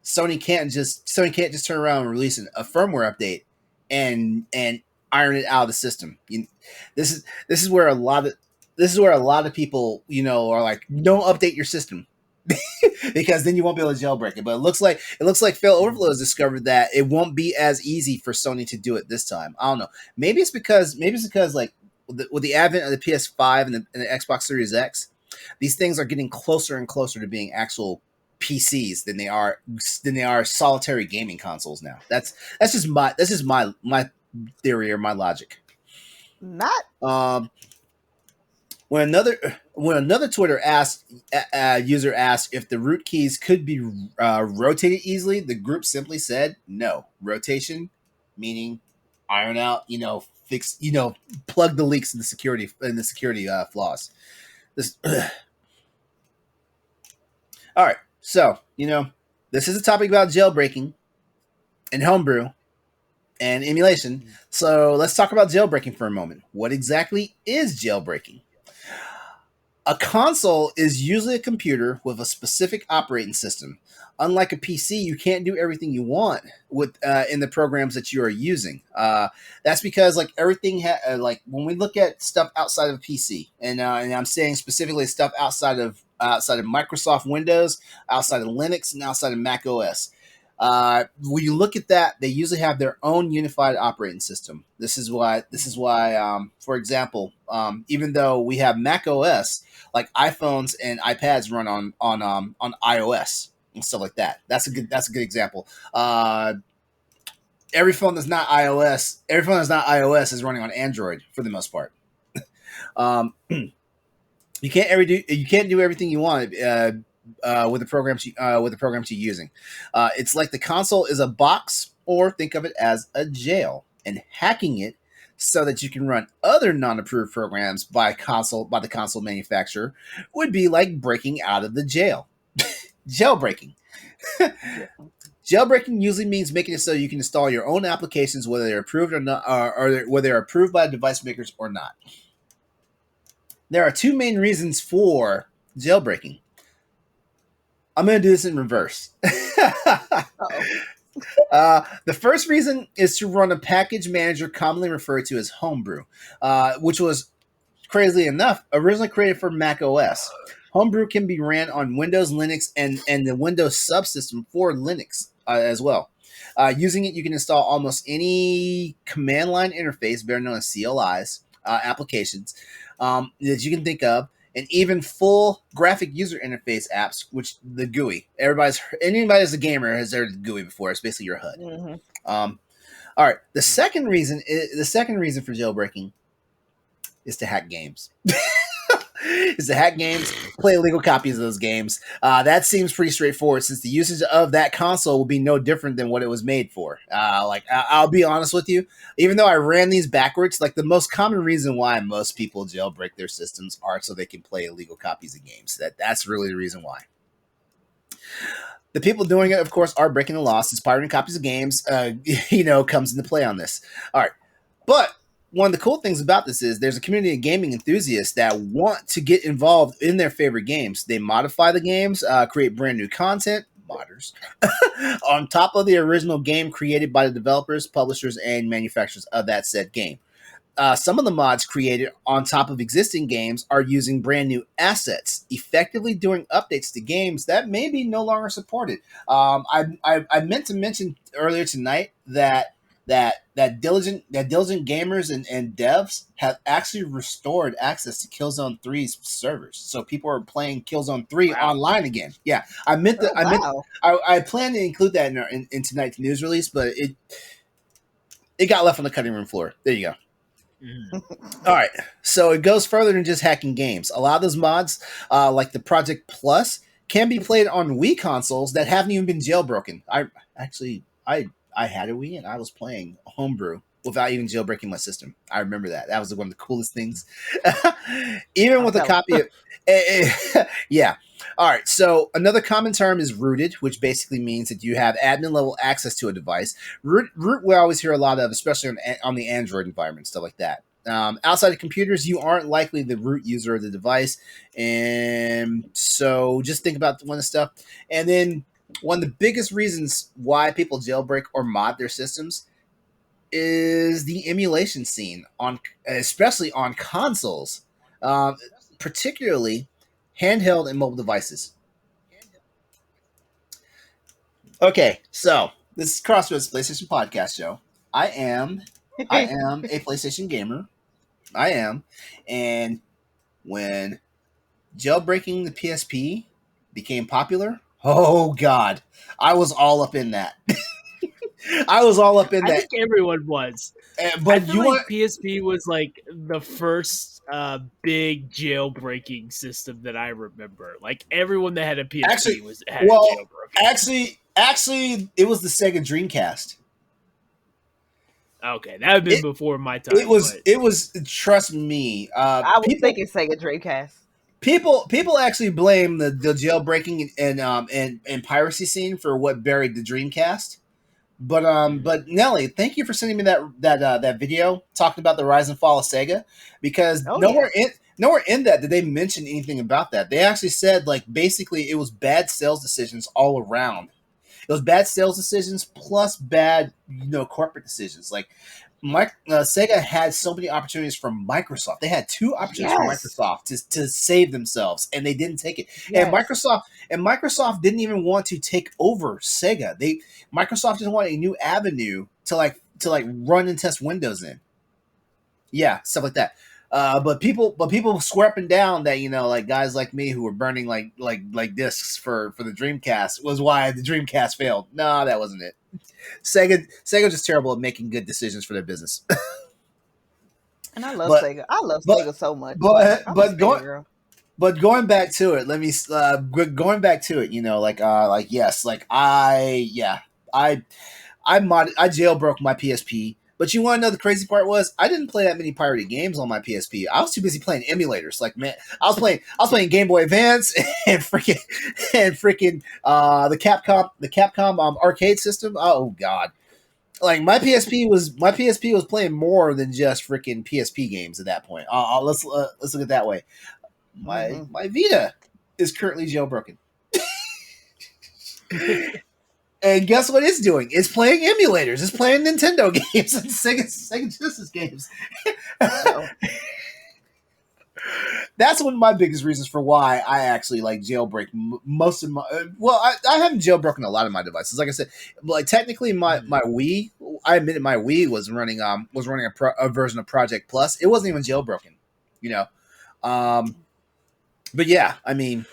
Sony can't just turn around and release a firmware update and iron it out of the system. This is where a lot of people, are like, don't update your system because then you won't be able to jailbreak it. But it looks like Fail Overflow has discovered that it won't be as easy for Sony to do it this time. I don't know. Maybe it's because like with the advent of the PS5 and the Xbox Series X, these things are getting closer and closer to being actual PCs than they are solitary gaming consoles now. That's just my theory or my logic. Not when another Twitter user asked if the root keys could be rotated easily, the group simply said no. Rotation meaning iron out, fix, plug the leaks in the security flaws. All right, so this is a topic about jailbreaking and homebrew and emulation. So let's talk about jailbreaking for a moment. What exactly is jailbreaking? A console is usually a computer with a specific operating system. Unlike a PC, you can't do everything you want with in the programs that you are using. That's because like everything, like when we look at stuff outside of a PC, and I'm saying specifically stuff outside of Microsoft Windows, outside of Linux, and outside of Mac OS. When you look at that, they usually have their own unified operating system. This is why, for example, even though we have Mac OS, like iPhones and iPads run on iOS and stuff like that. That's a good example. Every phone that's not iOS is running on Android for the most part. You can't do everything you want with the programs you're using. It's like the console is a box, or think of it as a jail, and hacking it so that you can run other non-approved programs by the console manufacturer would be like breaking out of the jail. Jailbreaking. Jailbreaking usually means making it so you can install your own applications, whether they're approved or not, or whether they're approved by device makers or not. There are two main reasons for jailbreaking. I'm going to do this in reverse. The first reason is to run a package manager commonly referred to as homebrew, which was, crazily enough, originally created for Mac OS. Homebrew can be ran on Windows, Linux, and the Windows subsystem for Linux as well. Using it, you can install almost any command line interface, better known as CLIs, applications that you can think of, and even full graphic user interface apps, which the GUI. Anybody that's a gamer has heard the GUI before. It's basically your HUD. Mm-hmm. All right. The second reason for jailbreaking is to hack games. Play illegal copies of those games. That seems pretty straightforward, since the usage of that console will be no different than what it was made for. I'll be honest with you, even though I ran these backwards, like the most common reason why most people jailbreak their systems are so they can play illegal copies of games. That's really the reason why. The people doing it, of course, are breaking the law, since pirating copies of games, comes into play on this. All right, but one of the cool things about this is there's a community of gaming enthusiasts that want to get involved in their favorite games. They modify the games, create brand new content, modders, on top of the original game created by the developers, publishers, and manufacturers of that said game. Some of the mods created on top of existing games are using brand new assets, effectively doing updates to games that may be no longer supported. I meant to mention earlier tonight that that diligent gamers and devs have actually restored access to Killzone 3's servers, so people are playing Killzone 3 online again. Yeah, I plan to include that in tonight's news release, but it got left on the cutting room floor. There you go. All right, so it goes further than just hacking games. A lot of those mods, like the Project Plus, can be played on Wii consoles that haven't even been jailbroken. I had a Wii and I was playing homebrew without even jailbreaking my system. I remember that. That was one of the coolest things. Even with a copy of... yeah. All right. So another common term is rooted, which basically means that you have admin level access to a device. Root we always hear a lot of, especially on the Android environment, stuff like that. Outside of computers, you aren't likely the root user of the device. And so just think about one of the stuff. And then one of the biggest reasons why people jailbreak or mod their systems is the emulation scene, especially on consoles, particularly handheld and mobile devices. Okay, so this is Crossroads PlayStation Podcast Show. I am a PlayStation gamer. I am, and when jailbreaking the PSP became popular, oh god, I was all up in that. I was all up in that. I think everyone was. But I feel like PSP was like the first big jailbreaking system that I remember. Like everyone that had a PSP had a jailbroken. Actually, it was the Sega Dreamcast. Okay, that had been before my time. It was. Trust me. I was thinking Sega Dreamcast. People actually blame the jailbreaking and piracy scene for what buried the Dreamcast. But Nellie, thank you for sending me that video talking about the rise and fall of Sega, because nowhere in that did they mention anything about that. They actually said like basically it was bad sales decisions all around. It was bad sales decisions plus bad corporate decisions. Like Sega had so many opportunities from Microsoft. They had 2 opportunities from Microsoft to save themselves, and they didn't take it. Yes. And Microsoft didn't even want to take over Sega. Microsoft just wanted a new avenue to run and test Windows in. Yeah, stuff like that. But people swear up and down that like guys like me who were burning like discs for the Dreamcast was why the Dreamcast failed. No, that wasn't it. Sega was just terrible at making good decisions for their business. And I love Sega. I love Sega so much. But going back to it, let me going back to it. I jailbroke my PSP. But you want to know the crazy part was I didn't play that many pirated games on my PSP. I was too busy playing emulators. Like man, I was playing Game Boy Advance and freaking the Capcom arcade system. Oh god, like my PSP was playing more than just freaking PSP games at that point. Let's look at it that way. My Vita is currently jailbroken. And guess what it's doing? It's playing emulators. It's playing Nintendo games and Sega Genesis games. That's one of my biggest reasons for why I actually like jailbreak most of my. Well, I haven't jailbroken a lot of my devices. Like I said, like technically my Wii. I admitted my Wii was running a version of Project Plus. It wasn't even jailbroken, But yeah, I mean.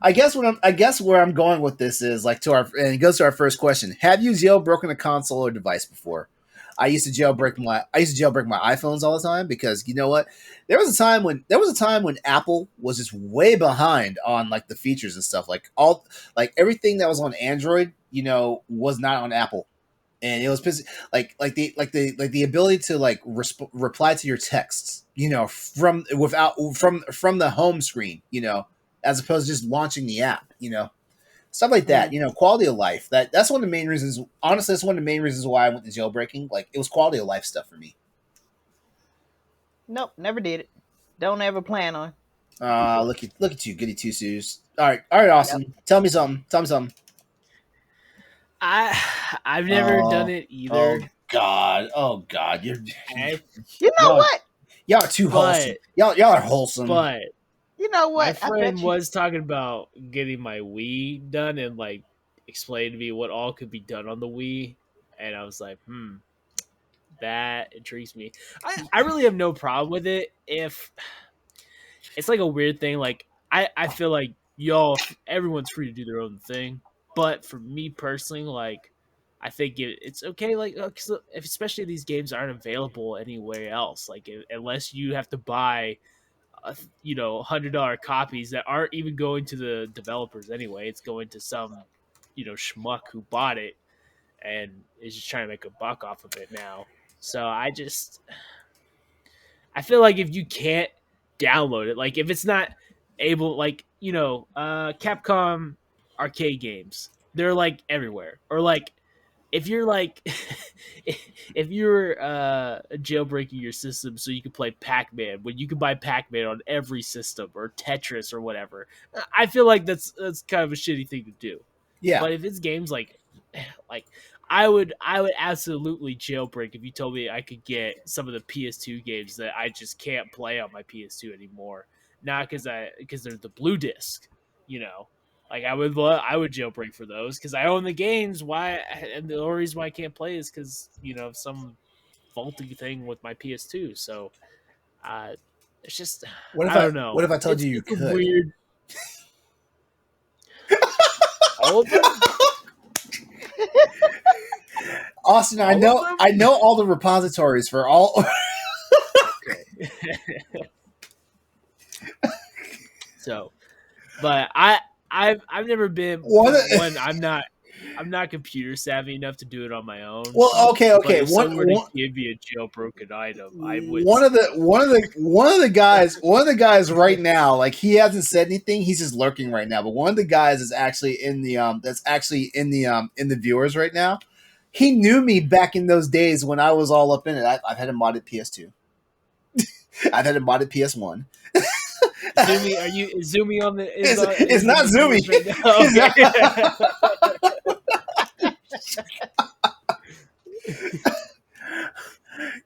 I guess where I'm going with this is and it goes to our first question. Have you jailbroken a console or device before? I used to jailbreak my iPhones all the time because you know what? There was a time when Apple was just way behind on like the features and stuff. Like everything that was on Android, was not on Apple. And it was the ability to reply to your texts, from the home screen, as opposed to just launching the app, stuff like that. Quality of life. That's one of the main reasons. Honestly, that's one of the main reasons why I went to jailbreaking. Like it was quality of life stuff for me. Nope, never did it. Don't ever plan on. Look at you, goody two shoes. All right, Austin. Yep. Tell me something. I've never done it either. Oh God, you know what? Y'all are too wholesome. Y'all are wholesome. But you know what? My friend was talking about getting my Wii done and explained to me what all could be done on the Wii, and I was like, that intrigues me. I really have no problem with it if it's like a weird thing. Like I feel like everyone's free to do their own thing, but for me personally, like I think it's okay. Like especially if these games aren't available anywhere else, like unless you have to buy, $100 copies that aren't even going to the developers anyway. It's going to some, schmuck who bought it and is just trying to make a buck off of it now. So I feel like if you can't download it, like if it's not able, like Capcom arcade games, they're like everywhere. Or like if you're like if you're jailbreaking your system so you can play Pac-Man when you can buy Pac-Man on every system, or Tetris or whatever, I feel like that's kind of a shitty thing to do. Yeah. But if it's games like I would absolutely jailbreak if you told me I could get some of the PS2 games that I just can't play on my PS2 anymore. Not because they're the blue disc, Like I would jailbreak for those because I own the games. Why? And the only reason why I can't play is because some faulty thing with my PS2. So it's just I don't know. What if I told you it's could? Weird. All of them. Austin, I know all the repositories for all. So, but I've never been one. I'm not computer savvy enough to do it on my own. Well, okay. But if someone were to give me a jailbroken item, I would. One of the guys right now, like he hasn't said anything. He's just lurking right now. But one of the guys is actually in the in the viewers right now. He knew me back in those days when I was all up in it. I've had a modded PS2. I've had a modded PS1. Zoomy, are you Zoomy on the? It's not Zoomy.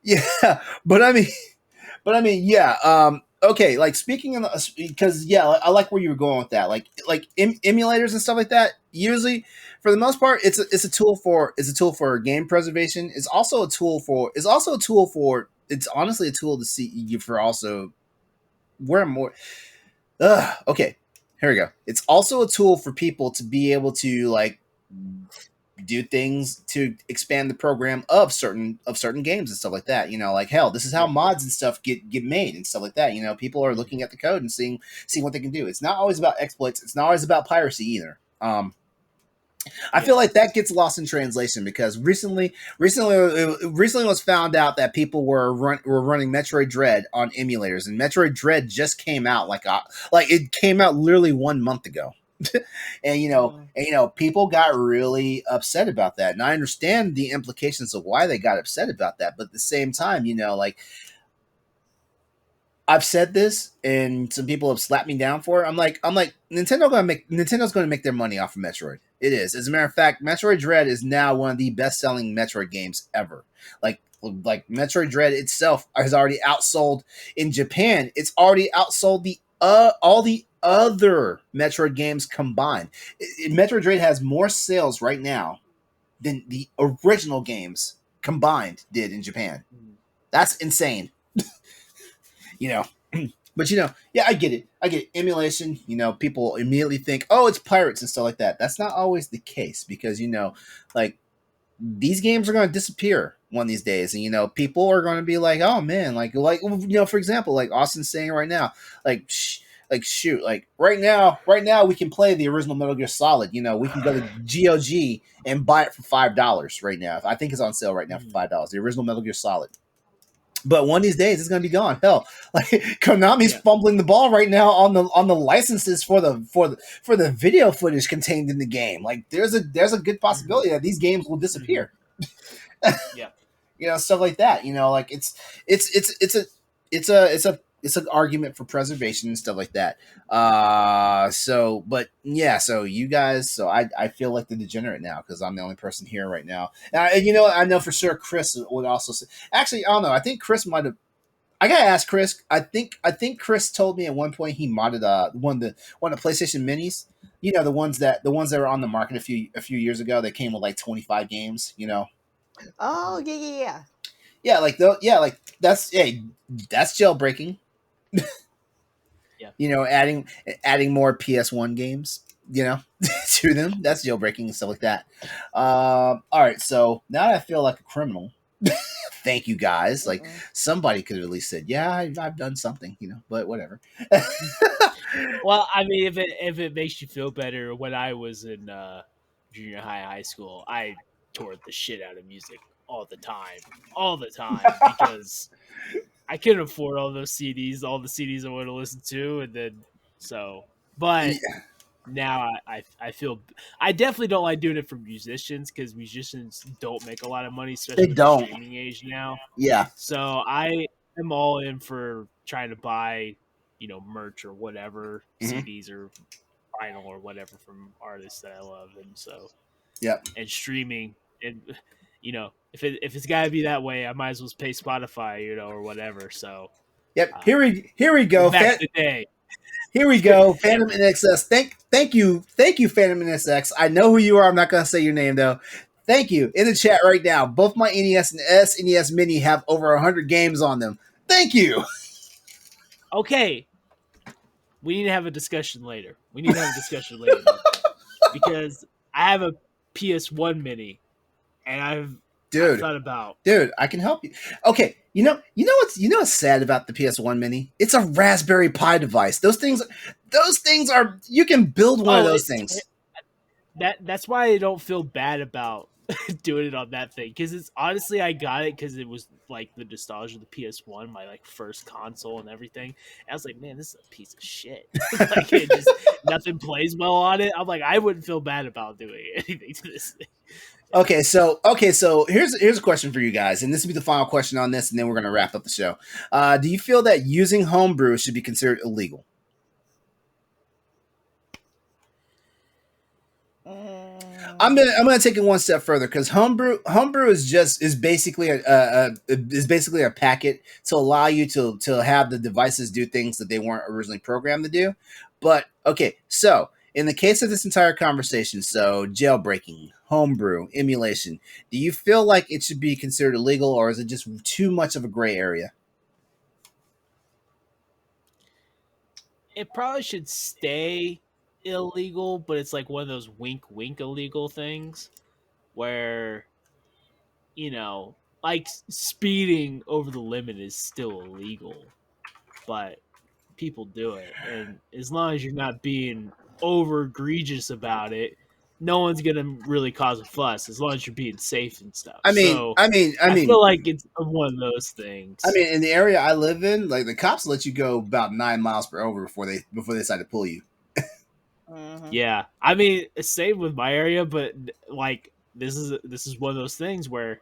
Yeah, but I mean, yeah. Okay, like speaking of, because I like where you were going with that. Like emulators and stuff like that. Usually, for the most part, it's a tool for game preservation. It's also a tool for. It's honestly a tool to see you for also where more. Okay, here we go. It's also a tool for people to be able to like do things to expand the program of certain games and stuff like that. Like hell, this is how mods and stuff get made and stuff like that. People are looking at the code and seeing what they can do. It's not always about exploits. It's not always about piracy either. I feel like that gets lost in translation because recently it was found out that people were running Metroid Dread on emulators, and Metroid Dread just came out like it came out literally 1 month ago. and people got really upset about that, and I understand the implications of why they got upset about that, but at the same time, like I've said this and some people have slapped me down for it. I'm like Nintendo's going to make their money off of Metroid. It is. As a matter of fact, Metroid Dread is now one of the best-selling Metroid games ever. Like Metroid Dread itself has already outsold in Japan. It's already outsold all the other Metroid games combined. Metroid Dread has more sales right now than the original games combined did in Japan. That's insane. But I get it. Emulation, people immediately think, oh, it's pirates and stuff like that. That's not always the case because, like these games are going to disappear one of these days. And, people are going to be like, oh man, like, for example, like Austin's saying right now, shoot, like right now we can play the original Metal Gear Solid. We can go to GOG and buy it for $5 right now. I think it's on sale right now for $5. The original Metal Gear Solid. But one of these days it's going to be gone. Hell, like Konami's fumbling the ball right now on the licenses for the video footage contained in the game. Like there's a good possibility that these games will disappear. Stuff like that. Like it's an argument for preservation and stuff like that. So you guys, so I feel like the degenerate now because I'm the only person here right now. And I know for sure Chris would also say, actually, I don't know. I think Chris might have, I gotta ask Chris. I think Chris told me at one point he modded one of the PlayStation Minis. The ones that were on the market a few years ago. They came with like 25 games. Oh yeah. Yeah, like that's that's jailbreaking. Yeah. You know, adding more PS1 games, you know, to them. That's jailbreaking and stuff like that. All right, so now that I feel like a criminal, thank you guys. Like Mm-mm. somebody could have at least said, "Yeah, I've done something," you know. But whatever. Well, I mean, if it makes you feel better, when I was in junior high school, I tore the shit out of music all the time, because I couldn't afford all the CDs I wanted to listen to, and then so. But Yeah, now I feel I definitely don't like doing it for musicians, because musicians don't make a lot of money, they especially with the don't. streaming age now. Yeah. So I am all in for trying to buy, merch or whatever, Mm-hmm. CDs or vinyl or whatever from artists that I love, and so Yep. and streaming, and if it's got to be that way, I might as well pay Spotify, or whatever. So Yep. uh, Here we go. back in the day, Here we go. yeah, Phantom NXS. Thank you, Phantom NSX. I know who you are. I'm not gonna say your name though. Thank you. In the chat right now, both my NES and SNES Mini have over 100 games on them. Thank you. okay. We need to have a discussion later. We need to have a discussion later about that, because I have a PS1 Mini, and I've Dude, thought about. dude, I can help you. Okay, what's sad about the PS1 Mini? It's a Raspberry Pi device. Those things are you can build one of Oh, those it's things. that's why I don't feel bad about doing it on that thing, because it's honestly, I got it because it was like the nostalgia of the PS1, my like first console and everything. And I was like, man, this is a piece of shit. Like, it just nothing plays well on it. I'm like, I wouldn't feel bad about doing anything to this thing. Yeah. Okay, so here's a question for you guys, and this will be the final question on this, and then we're gonna wrap up the show. Do you feel that using homebrew should be considered illegal? I'm gonna take it one step further because homebrew is basically a packet to allow you to have the devices do things that they weren't originally programmed to do. But okay, so in the case of this entire conversation, so jailbreaking, homebrew, emulation, do you feel like it should be considered illegal, or is it just too much of a gray area? It probably should stay illegal, but it's like one of those wink wink illegal things where, like speeding over the limit is still illegal, but people do it. And as long as you're not being over egregious about it, no one's going to really cause a fuss, as long as you're being safe and stuff. I mean, So I mean, I I mean, feel like it's one of those things. in the area I live in, like the cops let you go about 9 miles per hour before they decide to pull you. Mm-hmm. Yeah. I mean, it's same with my area, but like this is one of those things where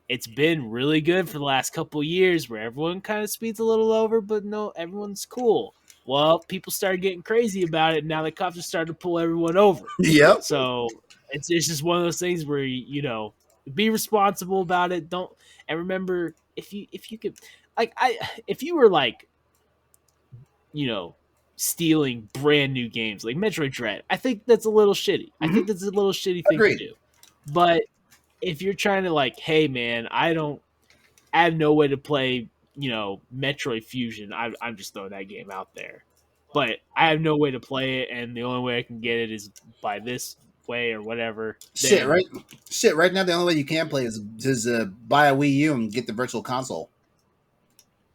it's been really good for the last couple of years, where everyone kind of speeds a little over, but no, everyone's cool. Well, people started getting crazy about it, and now the cops are starting to pull everyone over. Yep. So it's just one of those things where be responsible about it. Don't, and remember, if you could, like, if you were like, you know stealing brand new games like Metroid Dread, I think that's a little shitty. I Mm-hmm. think that's a little shitty thing to Agreed. do. But if you're trying to, like, hey man, I have no way to play, Metroid Fusion. I'm just throwing that game out there. But I have no way to play it, and the only way I can get it is by this way or whatever. Shit, Then, right? Shit, right now the only way you can play is buy a Wii U and get the virtual console.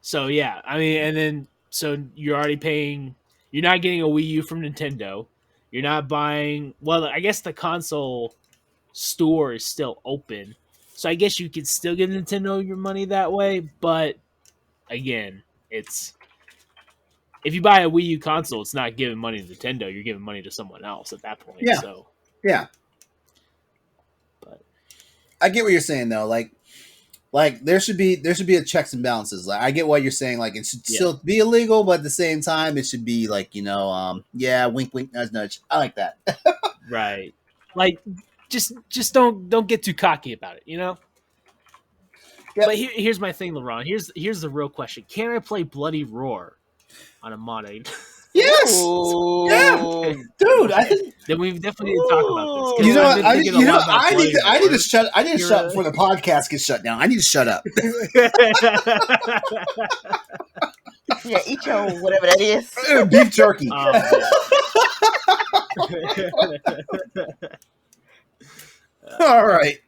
so yeah, I mean, and then so you're already paying. You're not getting a Wii U from Nintendo. You're not buying. Well, I guess the console store is still open, so I guess you could still get Nintendo your money that way. But again, it's if you buy a Wii U console, it's not giving money to Nintendo. You're giving money to someone else at that point. Yeah, So, yeah. but I get what you're saying though. Like there should be a checks and balances. Like I get what you're saying. Like it should yeah, still be illegal, but at the same time, it should be like yeah, wink, wink, nudge, nudge. I like that. right. Like, just don't get too cocky about it. Yep. But here's my thing, LeRon. Here's the real question: can I play Bloody Roar on a modded? Yes. Ooh. Yeah, dude. I think then we definitely need to talk about this. You know what? I need to shut. I need to shut before the podcast gets shut down. I need to shut up. Yeah, eat your whatever that is. Beef jerky. All right.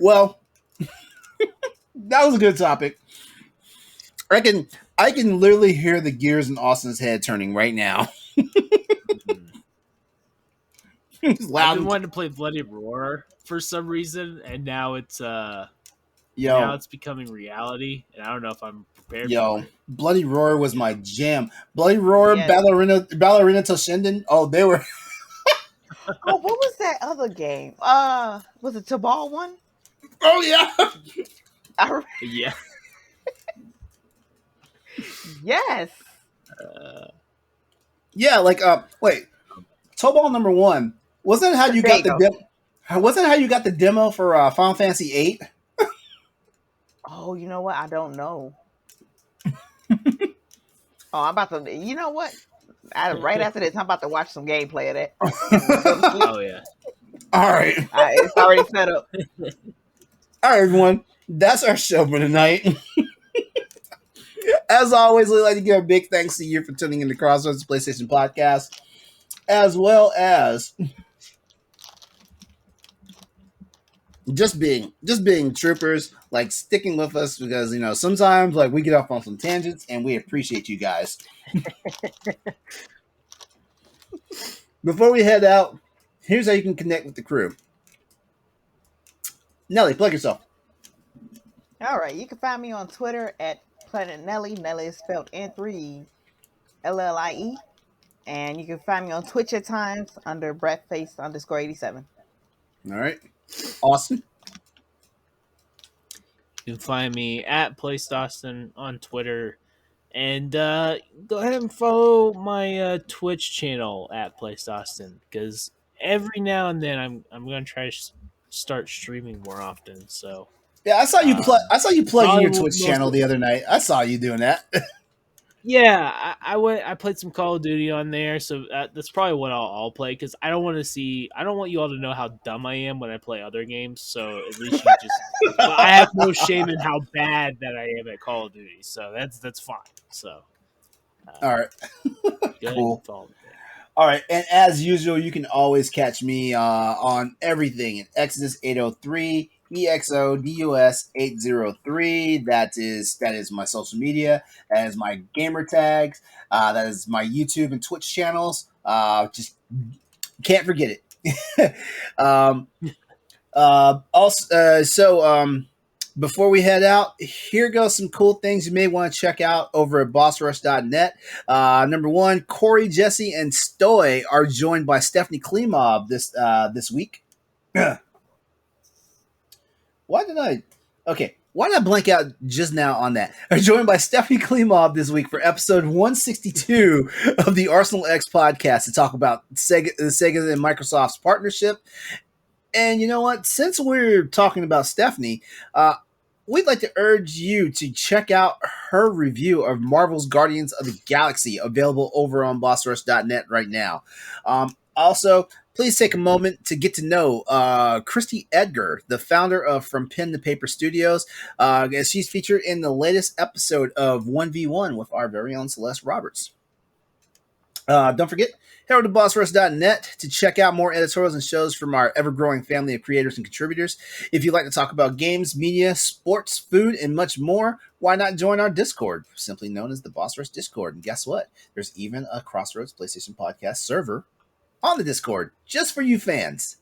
Well, that was a good topic. I can literally hear the gears in Austin's head turning right now. I've been wanting to play Bloody Roar for some reason, and now it's now it's becoming reality, and I don't know if I'm prepared for it. Bloody Roar was my jam. Bloody Roar, yes. Ballerina Toshinden. Oh, they were. Oh, what was that other game? Was it Tabal one? Oh yeah. Yeah. Yes. Yeah, like wait, Tobal number 1. Wasn't that how you got the demo? Wasn't that how you got the demo for Final Fantasy VIII? Oh, you know what? I don't know. I'm about to. You know what? Right after this, I'm about to watch some gameplay of that. Oh yeah. All right. It's already set up. All right, everyone. That's our show for tonight. As always, we'd like to give a big thanks to you for tuning in to Crossroads PlayStation Podcast, as well as just being troopers, like sticking with us, because sometimes like we get off on some tangents, and we appreciate you guys. Before we head out, here's how you can connect with the crew. Nellie, plug yourself. All right, you can find me on Twitter at Planet Nellie. Nellie is spelled N3 LLIE. And you can find me on Twitch at times under Brettface_87. All right. Austin. You can find me at PlayStation on Twitter. And go ahead and follow my Twitch channel at PlayStation, because every now and then I'm going to try to start streaming more often. So yeah, I saw you plug in your Twitch channel the other night. I saw you doing that. Yeah, I played some Call of Duty on there, so that's probably what I'll play, because I don't want you all to know how dumb I am when I play other games. So at least I have no shame in how bad that I am at Call of Duty. So that's fine. So all right, cool. All right, and as usual, you can always catch me on everything in Exodus 803. EXODUS 803. That is my social media. That is my gamer tags. That is my YouTube and Twitch channels. Just can't forget it. Before we head out, here goes some cool things you may want to check out over at bossrush.net. Number 1, Corey, Jesse, and Stoy are joined by Stephanie Klimov this week. Why did I blank out just now on that? Are joined by Stephanie Klimov this week for episode 162 of the Arsenal X podcast to talk about Sega and Microsoft's partnership. And you know what? Since we're talking about Stephanie, we'd like to urge you to check out her review of Marvel's Guardians of the Galaxy, available over on bossrush.net right now. Also, please take a moment to get to know Christy Edgar, the founder of From Pen to Paper Studios, as she's featured in the latest episode of 1v1 with our very own Celeste Roberts. Don't forget, head over to bossrush.net to check out more editorials and shows from our ever-growing family of creators and contributors. If you'd like to talk about games, media, sports, food, and much more, why not join our Discord, simply known as the Boss Rush Discord? And guess what? There's even a Crossroads PlayStation Podcast server on the Discord, just for you fans.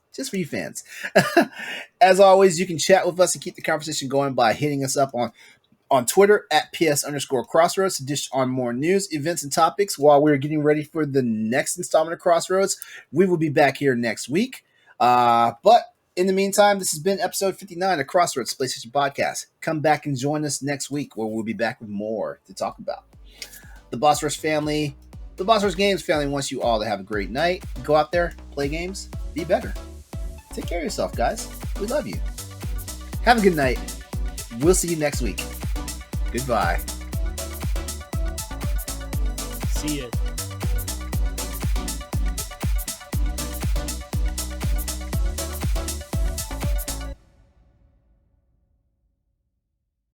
As always, you can chat with us and keep the conversation going by hitting us up on Twitter at PS_Crossroads to dish on more news, events, and topics while we're getting ready for the next installment of Crossroads. We will be back here next week. But in the meantime, this has been episode 59 of Crossroads PlayStation Podcast. Come back and join us next week, where we'll be back with more to talk about. The Boss Rush family, the Boss Rush Games family wants you all to have a great night. Go out there, play games, be better. Take care of yourself, guys. We love you. Have a good night. We'll see you next week. Goodbye. See ya.